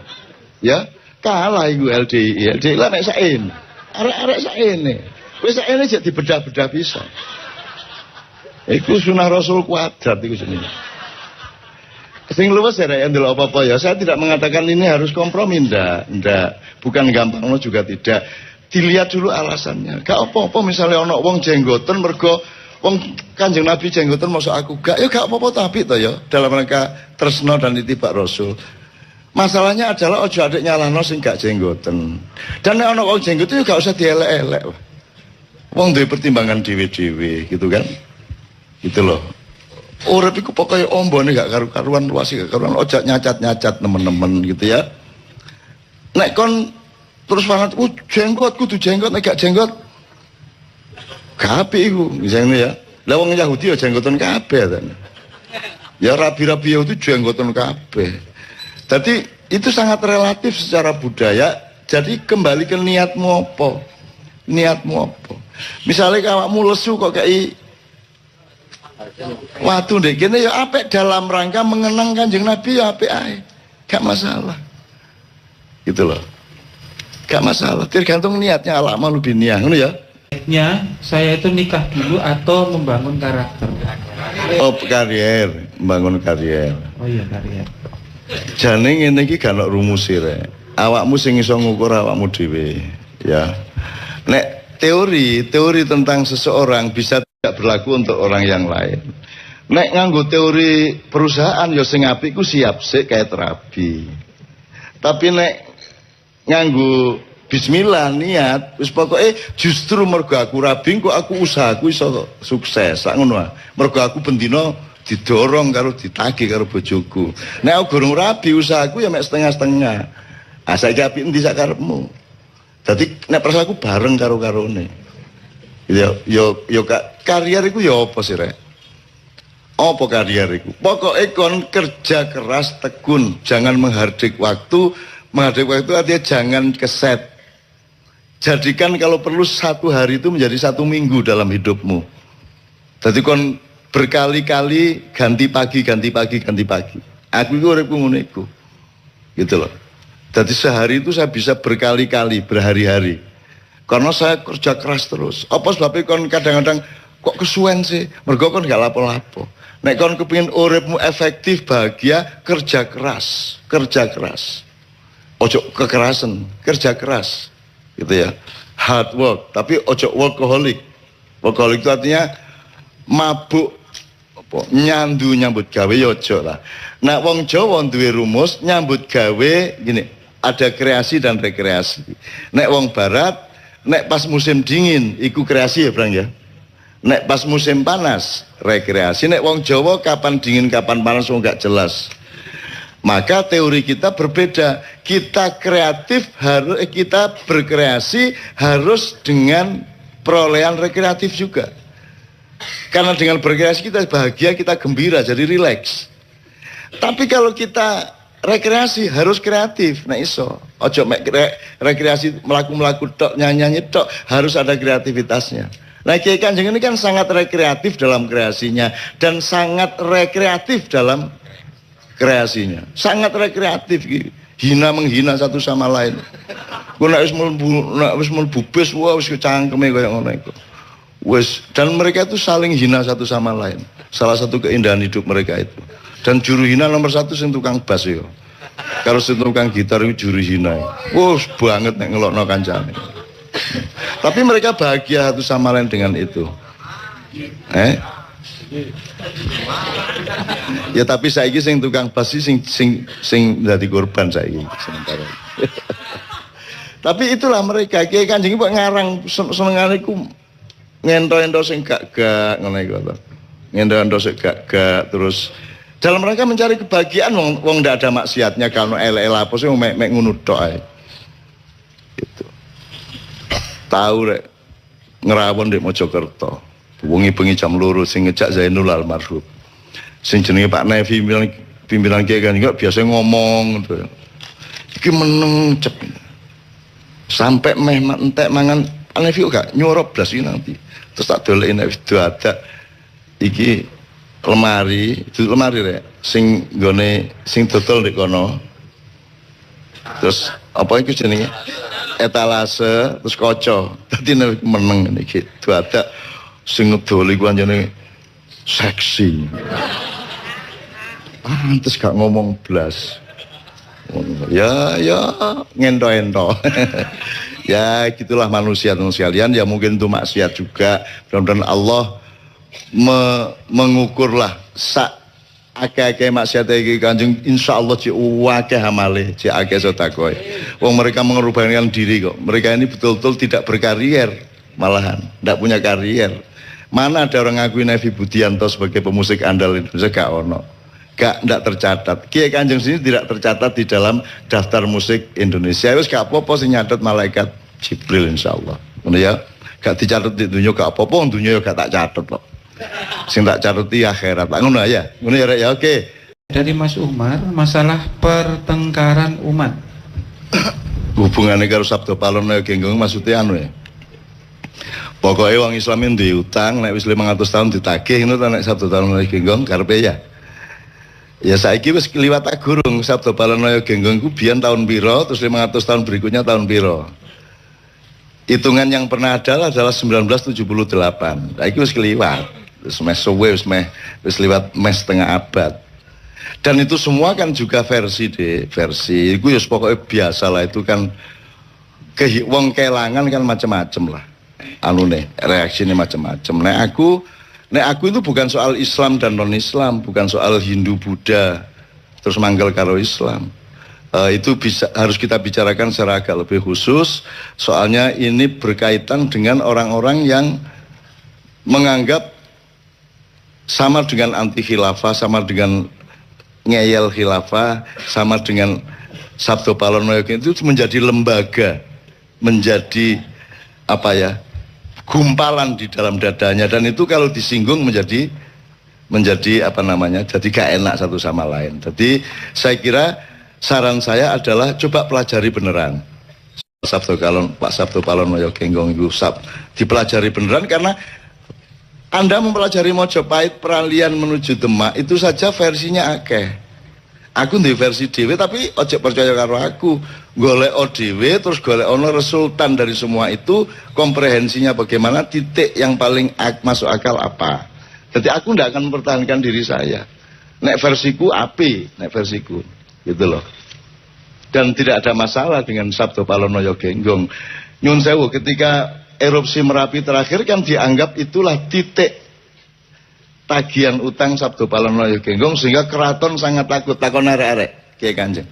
[SPEAKER 2] Ya, kalah iku LDI. LDI lah nek saen. Arek-arek saene. Wis saene jek dibedah-bedah bisa. Iku sunah Rasul kuadrat iku jenenge. Sing luwes ya ndelok apa-apa ya. Saya tidak mengatakan ini harus kompromi, ndak. Bukan gampang juga tidak. Dilihat dulu alasannya. Gak apa-apa misalnya ana wong jenggoten mergo wong Kanjeng Nabi jenggoten mosok aku gak, ya gak apa-apa tapi to ya dalam rangka tresno dan itibak Rasul. Masalahnya adalah ojo adek nyalahno sing gak jenggoten. Dan nek ana wong jenggoten ya gak usah dielek-elek. Wong duwe pertimbangan dhewe-dhewe gitu kan. Gitu loh. Urip iku pokoke ombone gak karu-karuan, luas gak karuan, ojo nyacat-nyacat nemen-nemen gitu ya. Nek kon terus fanat, jenggot kudu jenggot, nek gak jenggot kabeh iku misalnya ya. Lah wong Yahudi ya jenggoten kabeh ta. Ya rabi-rabi itu jenggoten kabeh. Jadi itu sangat relatif secara budaya. Jadi kembali ke niatmu apa? Niatmu apa? Misalnya awakmu lesu kok kayak waktu ndek kene ya apik dalam rangka mengenang Kanjeng Nabi ya apik ae. Gak masalah. Gitu loh. Gak masalah, tergantung niatnya, alama lebih niat, ngono ya.
[SPEAKER 1] Niatnya saya itu nikah dulu atau membangun karakter.
[SPEAKER 2] Oh, karier, membangun karier.
[SPEAKER 1] Oh iya, karier.
[SPEAKER 2] Jane ngene iki gak ono rumus rek. Awakmu sing iso ngukur awakmu dhewe, ya. Nek teori tentang seseorang bisa tidak berlaku untuk orang yang lain. Nek nganggo teori perusahaan ya sing apik ku siap sik kayak terapi. Tapi nek nganggo bismillah niat wis pokoke justru mergo aku rabi kok aku usahaku iso sukses sak ngono wae. Mergo aku bendina didorong karo ditagih karo bojoku. Nek aku gorong rabi usahaku ya mek setengah-setengah. Ah saiki apik endi sak karepmu. Dadi nek persaku bareng karo karone. Yo karier iku ya apa sih rek? Apa karier iku? Pokoke kon kerja keras tekun, jangan menghardik waktu. Menghardik waktu artinya jangan keset. Jadikan kalau perlu 1 hari itu menjadi 1 minggu dalam hidupmu. Jadi kon berkali-kali ganti pagi. Aku itu uripku ngono iku. Gitu loh. Jadi sehari itu saya bisa berkali-kali, berhari-hari. Karena saya kerja keras terus. Apa sebabnya kon kadang-kadang kok kesuwen sih? Mergo kon gak lapo-lapo. Nek kon kepengin uripmu efektif, bahagia, kerja keras. Ojo kekerasan, kerja keras. Gitu ya. Hard work, tapi ojo workaholic. Workaholic itu artinya mabuk nyandu nyambut gawe ya ojo lah. Nah wong Jawa duwe rumus nyambut gawe gini, ada kreasi dan rekreasi. Nek wong barat nek pas musim dingin iku kreasi ya Bang ya. Nek pas musim panas rekreasi. Nek wong Jawa kapan dingin kapan panas wong gak jelas. Maka teori kita berbeda. Kita kreatif harus kita berkreasi harus dengan perolehan rekreatif juga. Karena dengan berkreasi kita bahagia, kita gembira, jadi rileks. Tapi kalau kita rekreasi harus kreatif. Nah iso. Ojo rekreasi melaku tok, nyanyi tok, harus ada kreativitasnya. Nah Kiai Kanjeng ini kan sangat rekreatif dalam kreasinya dan sangat rekreatif dalam kreasinya. Sangat rekreatif gitu. Hina menghina satu sama lain. Ku nek wis mlebu bis wah wis kecangkeme kaya ngono iku. Wis, dan mereka itu saling hina satu sama lain. Salah satu keindahan hidup mereka itu. Dan juru hina nomor 1 sing tukang bass yo. Kalau sing tukang gitar itu juru hina. Wus banget nek ngelokno kancane. Tapi mereka bahagia satu sama lain dengan itu. Ya tapi saiki sing tukang bass sing dadi korban saiki sementara. Tapi itulah mereka. Kiai Kanjeng kok ngarang senengane iku ngendo-endo sing gak ngono iku to. Ngendo-endo sing gak terus dalam rangka mencari kebahagiaan wong ndak ada maksiatnya kalau elek-elek apa sih mek ngono tok ae. Gitu. Tahu rek ngerawon di Mojokerto. Wengi-bengi jam 2 sing ngejak Zainul almarhum. Sing jenenge Pak Nevi pimpinan Kiai kan juga biasa ngomong gitu. Iki meneng cep. Sampai meh entek mangan Pak Nevi gak nyorop blas iki nanti. Terus tak doleki nek video ada iki lemari rek sing nggone sing dodol ndek kono. Terus apa iku jenenge? Etalase terus kaca. Dadi nek meneng iki video ada sing ngedol iku anjene seksi. Pantes gak ngomong blas. Ya ngento-ento. Ya gitulah manusia sekalian, ya mungkin itu maksiat juga. Mudah-mudahan Allah mengukurlah sak akeh-akeh maksiat iki Kanjeng, insyaallah ci akeh amale, ci akeh sedekah. Wong mereka mengorbankan diri kok. Mereka ini betul-betul tidak berkarier, malahan tidak punya karier. Mana ada orang ngakui Nevi Budianto sebagai pemusik andal Indonesia? Gak ono. Tidak tercatat. Kiai Kanjeng sini tidak tercatat di dalam daftar musik Indonesia. Wis gak apa-apa sing nyatet malaikat Jibril insyaallah. Ngono ya. Gak dicatat di dunia gak apa-apa, dunia gak tak catet kok. Sing tak catet di akhirat. Ngono ya. Ngono ya, ya oke.
[SPEAKER 1] Dari Mas Umar, masalah pertengkaran umat.
[SPEAKER 2] Hubungannya karo Sabda Palon genggong maksudnya anu ya. Pokoknya wong Islam ini diutang, nek wis 500 tahun ditagih, itu nek Sabda Palon genggong karepe ya. Ya saiki wis kliwat gurung Sabda Palanoyo genggong ku biyen tahun piro, terus 500 tahun berikutnya tahun piro. Hitungan yang pernah adalah 1978. Saiki wis kliwat. Wis meh suwe wis liwat meh setengah abad. Dan itu semua kan juga versi iku ya pokoknya biasa lah, itu kan wong kelangan kan macam-macam lah. Anune reaksinya macam-macam. Nek aku itu bukan soal Islam dan non-Islam, bukan soal Hindu, Buddha, terus manggal karo Islam. Itu harus kita bicarakan secara agak lebih khusus, soalnya ini berkaitan dengan orang-orang yang menganggap sama dengan anti khilafah, sama dengan ngeyel khilafah, sama dengan Sabda Palon itu menjadi lembaga, menjadi apa ya, gumpalan di dalam dadanya, dan itu kalau disinggung menjadi menjadi apa namanya, jadi gak enak satu sama lain. Jadi saya kira saran saya adalah coba pelajari beneran. Pak Sabto Palon Moyo Genggong itu dipelajari beneran, karena Anda mempelajari Mojopahit peralihan menuju Demak itu saja versinya akeh. Aku di versi dewe tapi ojo percaya karo aku. Golek dewe terus golek ono resultan dari semua itu, komprehensinya bagaimana, titik yang paling masuk akal apa. Jadi aku tidak akan mempertahankan diri saya. Nek versiku api, nek versiku, gitu loh. Dan tidak ada masalah dengan Sabto Palon Moyo Genggong. Nyun sewu, ketika erupsi Merapi terakhir kan dianggap itulah titik tagihan utang Sabto Palon Moyo Genggong, sehingga keraton sangat takut. Takon arek-arek Kiai Kanjeng.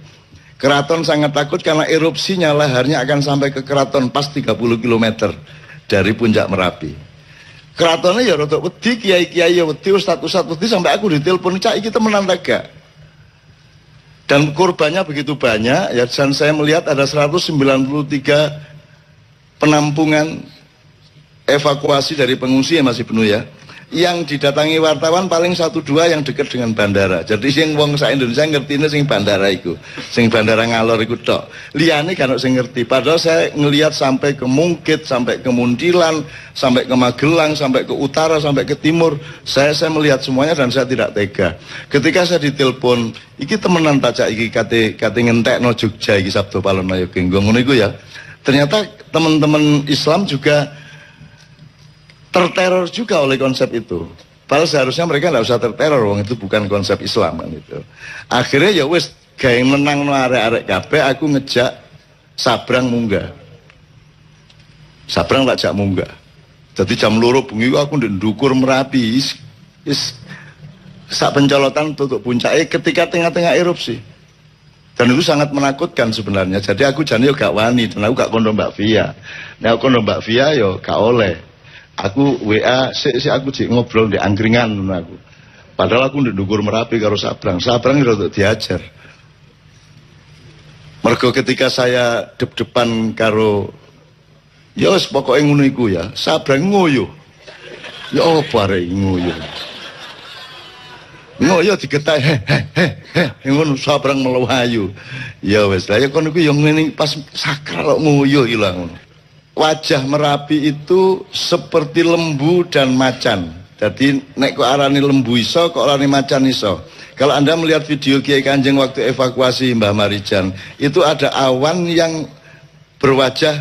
[SPEAKER 2] Keraton sangat takut karena erupsinya laharnya akan sampai ke keraton pas 30 km dari puncak Merapi. Keratonnya ya rotok wedi, kiai-kiai ya wedi, ustad-ustad wedi, sampai aku ditelepon, "Cak, iki temenan tega." Dan korbannya begitu banyak ya, dan saya melihat ada 193 penampungan evakuasi dari pengungsi yang masih penuh ya. Yang didatangi wartawan paling 1-2 yang dekat dengan bandara. Jadi sing wong sak Indonesia ngertine sing bandara iku. Sing bandara Ngalor iku tok. Liyane kan sing ngerti. Padahal saya ngelihat sampai ke Mungkit, sampai ke Muntilan, sampai ke Magelang, sampai ke utara, sampai ke timur. Saya melihat semuanya dan saya tidak tega. Ketika saya ditelepon, iki temenan tajak iki kate ngentekno Jogja iki Sabto Palon Moyo Genggong ngono iku ya. Ternyata teman-teman Islam juga terteror juga oleh konsep itu. Padahal seharusnya mereka tidak usah terteror, wong itu bukan konsep Islam kan itu. Akhirnya ya wis gawe menangno arek-arek kabeh, aku ngejak Sabrang munggah. Sabrang tak jak munggah. Jadi jam 2 bengi aku ndek ndukur Merapi. Wis sak pencolotan tutup puncaknya ketika tengah-tengah erupsi. Dan itu sangat menakutkan sebenarnya. Jadi aku jane yo gak wani, dan aku gak kondo Mbak Via. Nek aku kondo Mbak Via yo gak oleh. Aku WA, aku cik ngobrol di angkringan aku. Padahal aku ndek ndukur Merapi karo Sabrang. Sabrang rada diajar. Mergo ketika saya dep-depan karo ya wis pokoke ngono iku ya, Sabrang ngoyo. Ya apa arek ngoyo. Ngoyo digetak ngono Sabrang melayu. Ya wis, lah ya kono iku ya ngene pas sakral kok ngoyo ilang ngono. Wajah Merapi itu seperti lembu dan macan. Jadi nek kok arani lembu iso, kok arani macan iso. Kalau Anda melihat video Kiai Kanjeng waktu evakuasi Mbah Marijan, itu ada awan yang berwajah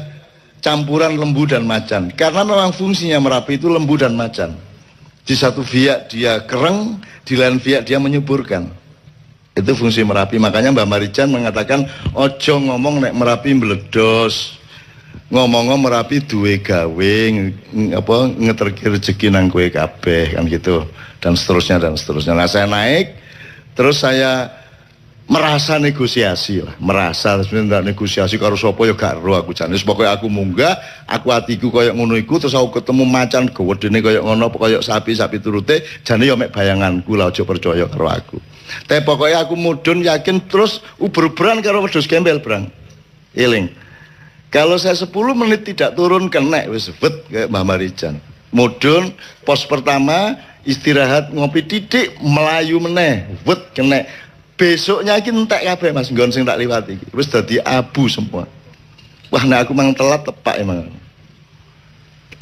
[SPEAKER 2] campuran lembu dan macan. Karena memang fungsinya Merapi itu lembu dan macan. Di satu pihak dia kereng, di lain pihak dia menyuburkan. Itu fungsi Merapi. Makanya Mbah Marijan mengatakan, ojo ngomong nek Merapi meledos. Ngomong Merapi duwe gawe ngeterki rezeki nang kowe kabeh kan gitu, dan seterusnya dan seterusnya. Nah saya naik terus saya merasa negosiasi lah, merasa sebenarnya negosiasi karo sapa ya gak ero aku jane. Pokoke aku munggah, aku atiku koyo ngono iku, terus aku ketemu macan gedene koyo ngono, koyo sapi-sapi turute, jane ya mek bayanganku lah, aja percaya karo aku. Tapi pokoke aku mudhun yakin terus uber-uberan karo wedhus gembel, Brang. Eling. Kalau saya 10 menit tidak turun kena wis bet kayak Mbah Marijan. Mudun pos pertama istirahat ngopi titik melayu meneh bet kena. Besoknya iki entek kabeh Mas nggon sing tak liwati iki. Wis dadi abu semua. Wah nek aku mang telat tepak emang.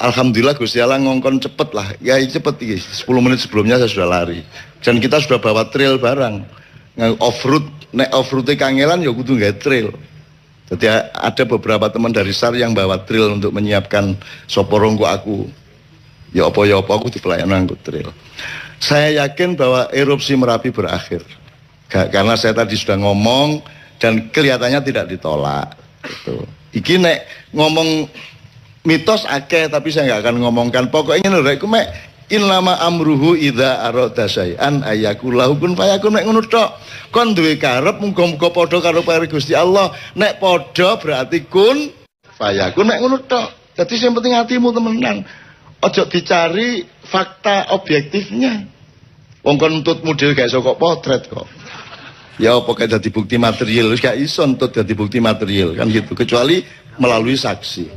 [SPEAKER 2] Alhamdulillah Gusti Allah ngongkon cepet lah. Ya cepet iki. 10 menit sebelumnya saya sudah lari. Dan kita sudah bawa trail barang. Off-road, nek off-road kangelan ya kudu nggae trail. Jadi ada beberapa teman dari SAR yang bawa trail untuk menyiapkan soporongku aku. Ya apa aku di pelayanan angkut trail. Saya yakin bahwa erupsi Merapi berakhir. Karena saya tadi sudah ngomong dan kelihatannya tidak ditolak. Gitu. Iki nek ngomong mitos akeh tapi saya nggak akan ngomongkan. Pokoknya lho rek mek innama amruhu idza arada syai'an ayakulahu kun fayakun. Nek ngono tok. Kon duwe karep muga-muga padha karo pare Gusti Allah. Nek padha berarti kun fayakun. Nek ngono tok. Dadi sing penting atimu temenan. Ojo dicari fakta objektifnya. Wong kon nuntut model gak iso kok potret kok. Ya apa kayak dadi bukti material, wis gak iso nuntut dadi bukti material kan gitu, kecuali melalui saksi.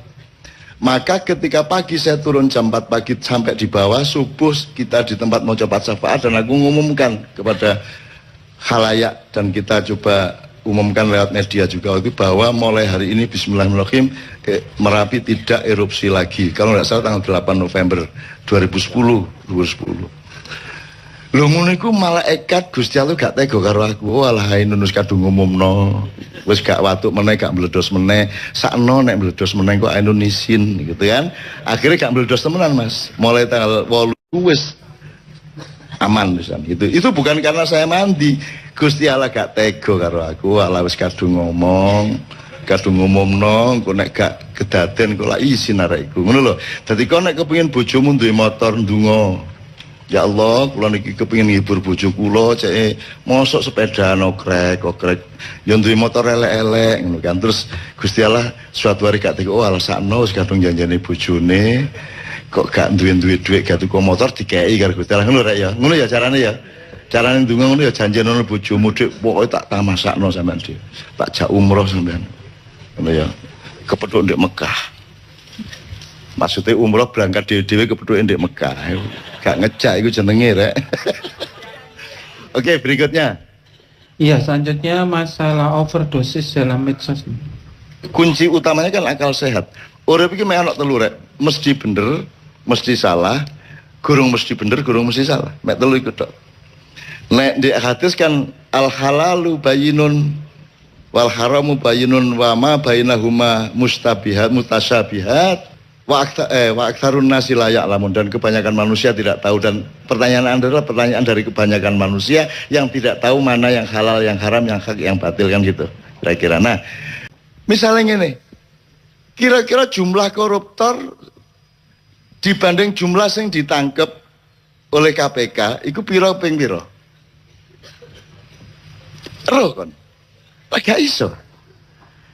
[SPEAKER 2] Maka ketika pagi saya turun jam 4 pagi sampai di bawah, subuh kita di tempat mau coba syafaat, dan aku ngumumkan kepada khalayak, dan kita coba umumkan lewat media juga itu, bahwa mulai hari ini bismillahirrahmanirrahim Merapi tidak erupsi lagi. Kalau nggak salah tanggal 8 November 2010. Lho ngono iku malaikat Gusti Allah gak tega karo aku. Walah nunus kadung ngumumno. Wis gak watuk meneh, gak meledos meneh. Sakno nek meledos meneh kok Indonesian gitu kan. Akhirnya gak meledos temenan, Mas. Mulai tanggal 8 wis aman pisan. Itu bukan karena saya mandi. Gusti Allah gak tega karo aku. Walah wis kadung ngumumno, kok nek gak kedaden kok lak isin arek iku. Ngono lho. Dadi kok nek kepengin bojomu duwe motor ndonga. Ya Allah, kula niki kepengin ngibur bojo kula, cek mosok sepeda okrek, yo duwe motor elek-elek ngono kan. Terus Gusti Allah suatu hari gak teko, oh sakno wis kadung janjane bojone, kok gak duwe dhuwit gak tuku motor dikeki karo Gusti Allah. Ngono rek ya. Ngono ya carane ya. Carane ndonga ngono ya janjene bojomu dik pokoke tak tamasakno sampean dik. Tak jak umroh sampean. Ngono ya. Kepethuk ndek Mekah. Maksudnya umroh berangkat dhewe kepethuke ndek Mekah. Gak ngejak itu jenenge rek. Oke, berikutnya.
[SPEAKER 1] Iya, selanjutnya masalah overdosis dalam medsos.
[SPEAKER 2] Kunci utamanya kan akal sehat. Urip iki mek ana telu rek. Mesti bener, mesti salah, gurung mesti bener, gurung mesti salah. Mek telu iku tok. Nek di hadis kan al halalu bayyinun wal haramu bayyinun wa ma bainahuma mustabihat mutasyabihat. Wa aktsarun nasi la ya'lamun, dan kebanyakan manusia tidak tahu. Dan pertanyaan Anda adalah pertanyaan dari kebanyakan manusia yang tidak tahu mana yang halal, yang haram, yang hak, yang batil, kan gitu kira-kira. Nah, misalnya gini, kira-kira jumlah koruptor dibanding jumlah yang ditangkap oleh KPK itu piro ping piro? Roh kon. Gak iso.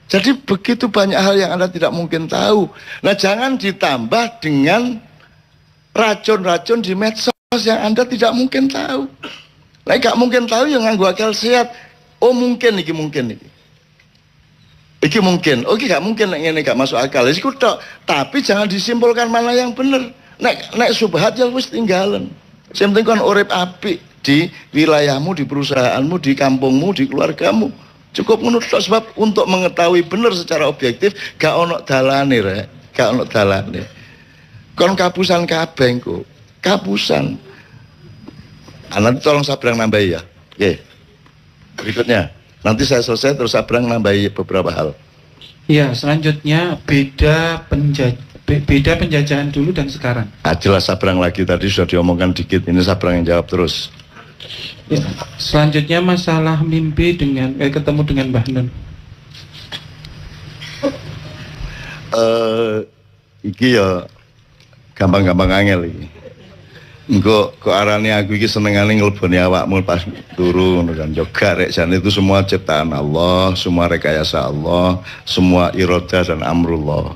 [SPEAKER 2] Jadi begitu banyak hal yang Anda tidak mungkin tahu. Nah, jangan ditambah dengan racun-racun di medsos yang Anda tidak mungkin tahu. Nah, gak mungkin tahu yang nganggo akal sehat. Oh mungkin iki mungkin iki. Iki mungkin. Oke, gak mungkin nek ngene gak masuk akal. Iku tok. Tapi jangan disimpulkan mana yang benar. Nek subhat ya wis tinggalan. Sing penting kon urip apik di wilayahmu, di perusahaanmu, di kampungmu, di keluargamu. Cukup menurut sebab untuk mengetahui benar secara objektif gak ono dalane rek, gak ono dalane. Kon kapusan kabeh kok. Kapusan. Nanti tolong Sabrang nambahi ya. Oke. Berikutnya. Nanti saya selesai terus Sabrang nambahi beberapa hal.
[SPEAKER 1] Iya, selanjutnya beda penjajahan dulu dan sekarang.
[SPEAKER 2] Jelas Sabrang lagi tadi sudah diomongkan dikit. Ini Sabrang yang jawab terus.
[SPEAKER 1] Ya, selanjutnya masalah mimpi dengan ketemu dengan Mbah Nun.
[SPEAKER 2] Iki ya gampang-gampang angel iki. Engko kok arane aku iki senengane ngleboni awakmu pas turu ngono kan. Juga rek jane itu semua ciptaan Allah, semua rekayasa Allah, semua iradah dan amrullah.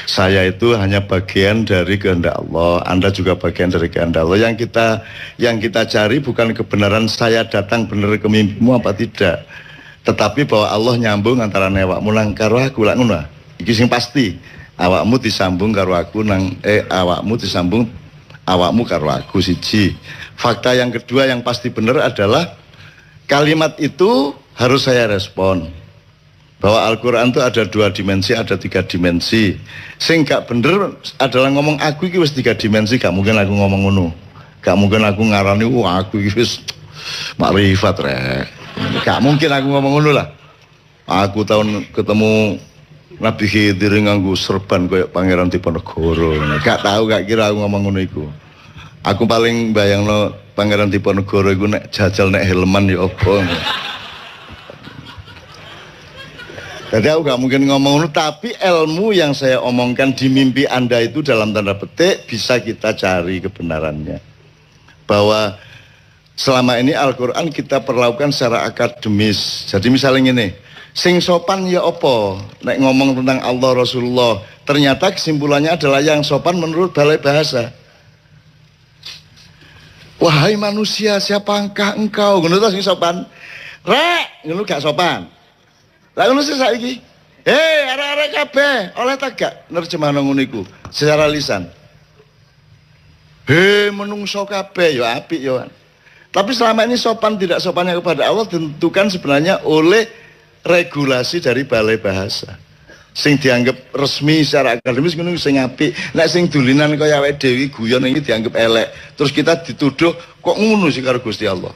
[SPEAKER 2] Saya itu hanya bagian dari kehendak Allah, Anda juga bagian dari kehendak Allah. Yang kita cari bukan kebenaran saya datang benar ke mimpimu apa tidak, tetapi bahwa Allah nyambung antara awakmu nang karo aku lak ngono. Iki sing pasti. Awakmu disambung karo aku nang awakmu disambung awakmu karo aku siji. Fakta yang kedua yang pasti benar adalah kalimat itu harus saya respon. Bahwa Al-Quran itu ada 2 dimensi, ada 3 dimensi. Sing gak bener adalah ngomong aku iki wis 3 dimensi, gak mungkin aku ngomong ngono. Gak mungkin aku ngarani wah aku iki wis makrifat rek. Gak mungkin aku ngomong ngono lah. Aku tahun ketemu Nabi Khidir nganggo serban koyo Pangeran Diponegoro. Gak tahu, gak kira aku ngomong ngono iku. Aku paling bayangno Pangeran Diponegoro iku nek jajal nek helman ya apa. Jadi aku gak mungkin ngomong, tapi ilmu yang saya omongkan di mimpi Anda itu dalam tanda petik bisa kita cari kebenarannya. Bahwa selama ini Al-Quran kita perlakukan secara akademis. Jadi misalnya gini, sing sopan ya opo, nek ngomong tentang Allah Rasulullah, ternyata kesimpulannya adalah yang sopan menurut balai bahasa. Wahai manusia, siapakah engkau? Ngono to sing sopan. Rek, ngono gak sopan. Lah ngono sih saiki. arek-arek kabeh, oleh ta gak nerjemahno ngono iku secara lisan. Menungso kabeh ya apik ya. Tapi selama ini sopan tidak sopannya kepada Allah ditentukan sebenarnya oleh regulasi dari balai bahasa. Sing dianggap resmi secara akademis ngono sing apik. Nek sing dulinan kaya awake dhewe guyon iki dianggap elek. Terus kita dituduh kok ngono sih karo Gusti Allah.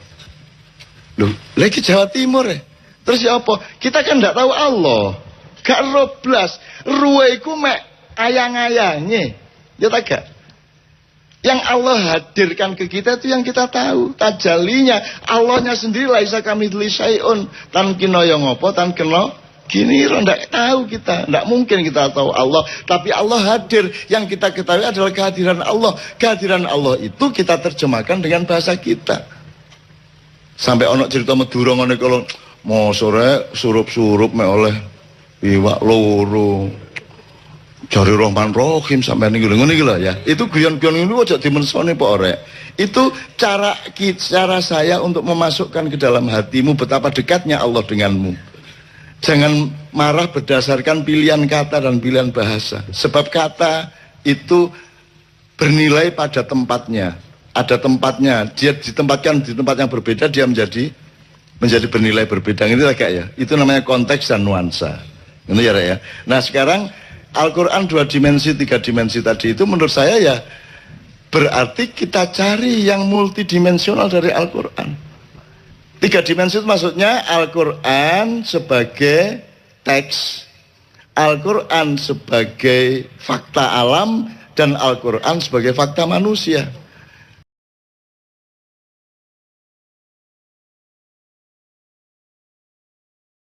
[SPEAKER 2] Loh, lagi Jawa Timur ya. Terus ya apa? Kita kan ndak tahu Allah. Gak roblas. Ruwe iku mek ayang-ayange. Ya tak gak? Yang Allah hadirkan ke kita itu yang kita tahu. Tajalinya Allahnya sendiri laisa kamitsli syai'un. Tan kena ya ngopo, tan kena gini ndak tahu kita, ndak mungkin kita tahu Allah, tapi Allah hadir. Yang kita ketahui adalah kehadiran Allah. Kehadiran Allah itu kita terjemahkan dengan bahasa kita. Sampai ono cerita Madura ngene kalau mau sore surup-surup mek oleh iwak loro. Jari Rahman Rahim sampai ning ngene iki lho ya. Itu guyon-guyon niku aja dimensone Pak Orek. Itu cara saya untuk memasukkan ke dalam hatimu betapa dekatnya Allah denganmu. Jangan marah berdasarkan pilihan kata dan pilihan bahasa. Sebab kata itu bernilai pada tempatnya. Ada tempatnya. Dia ditempatkan di tempat yang berbeda, dia menjadi bernilai berbeda. Ini lah ya. Itu namanya konteks dan nuansa. Ini ya. Nah sekarang Al-Quran 2 dimensi, 3 dimensi tadi itu menurut saya ya berarti kita cari yang multidimensional dari Al-Quran. 3 dimensi itu maksudnya Al-Quran sebagai teks, Al-Quran sebagai fakta alam, dan Al-Quran sebagai fakta manusia.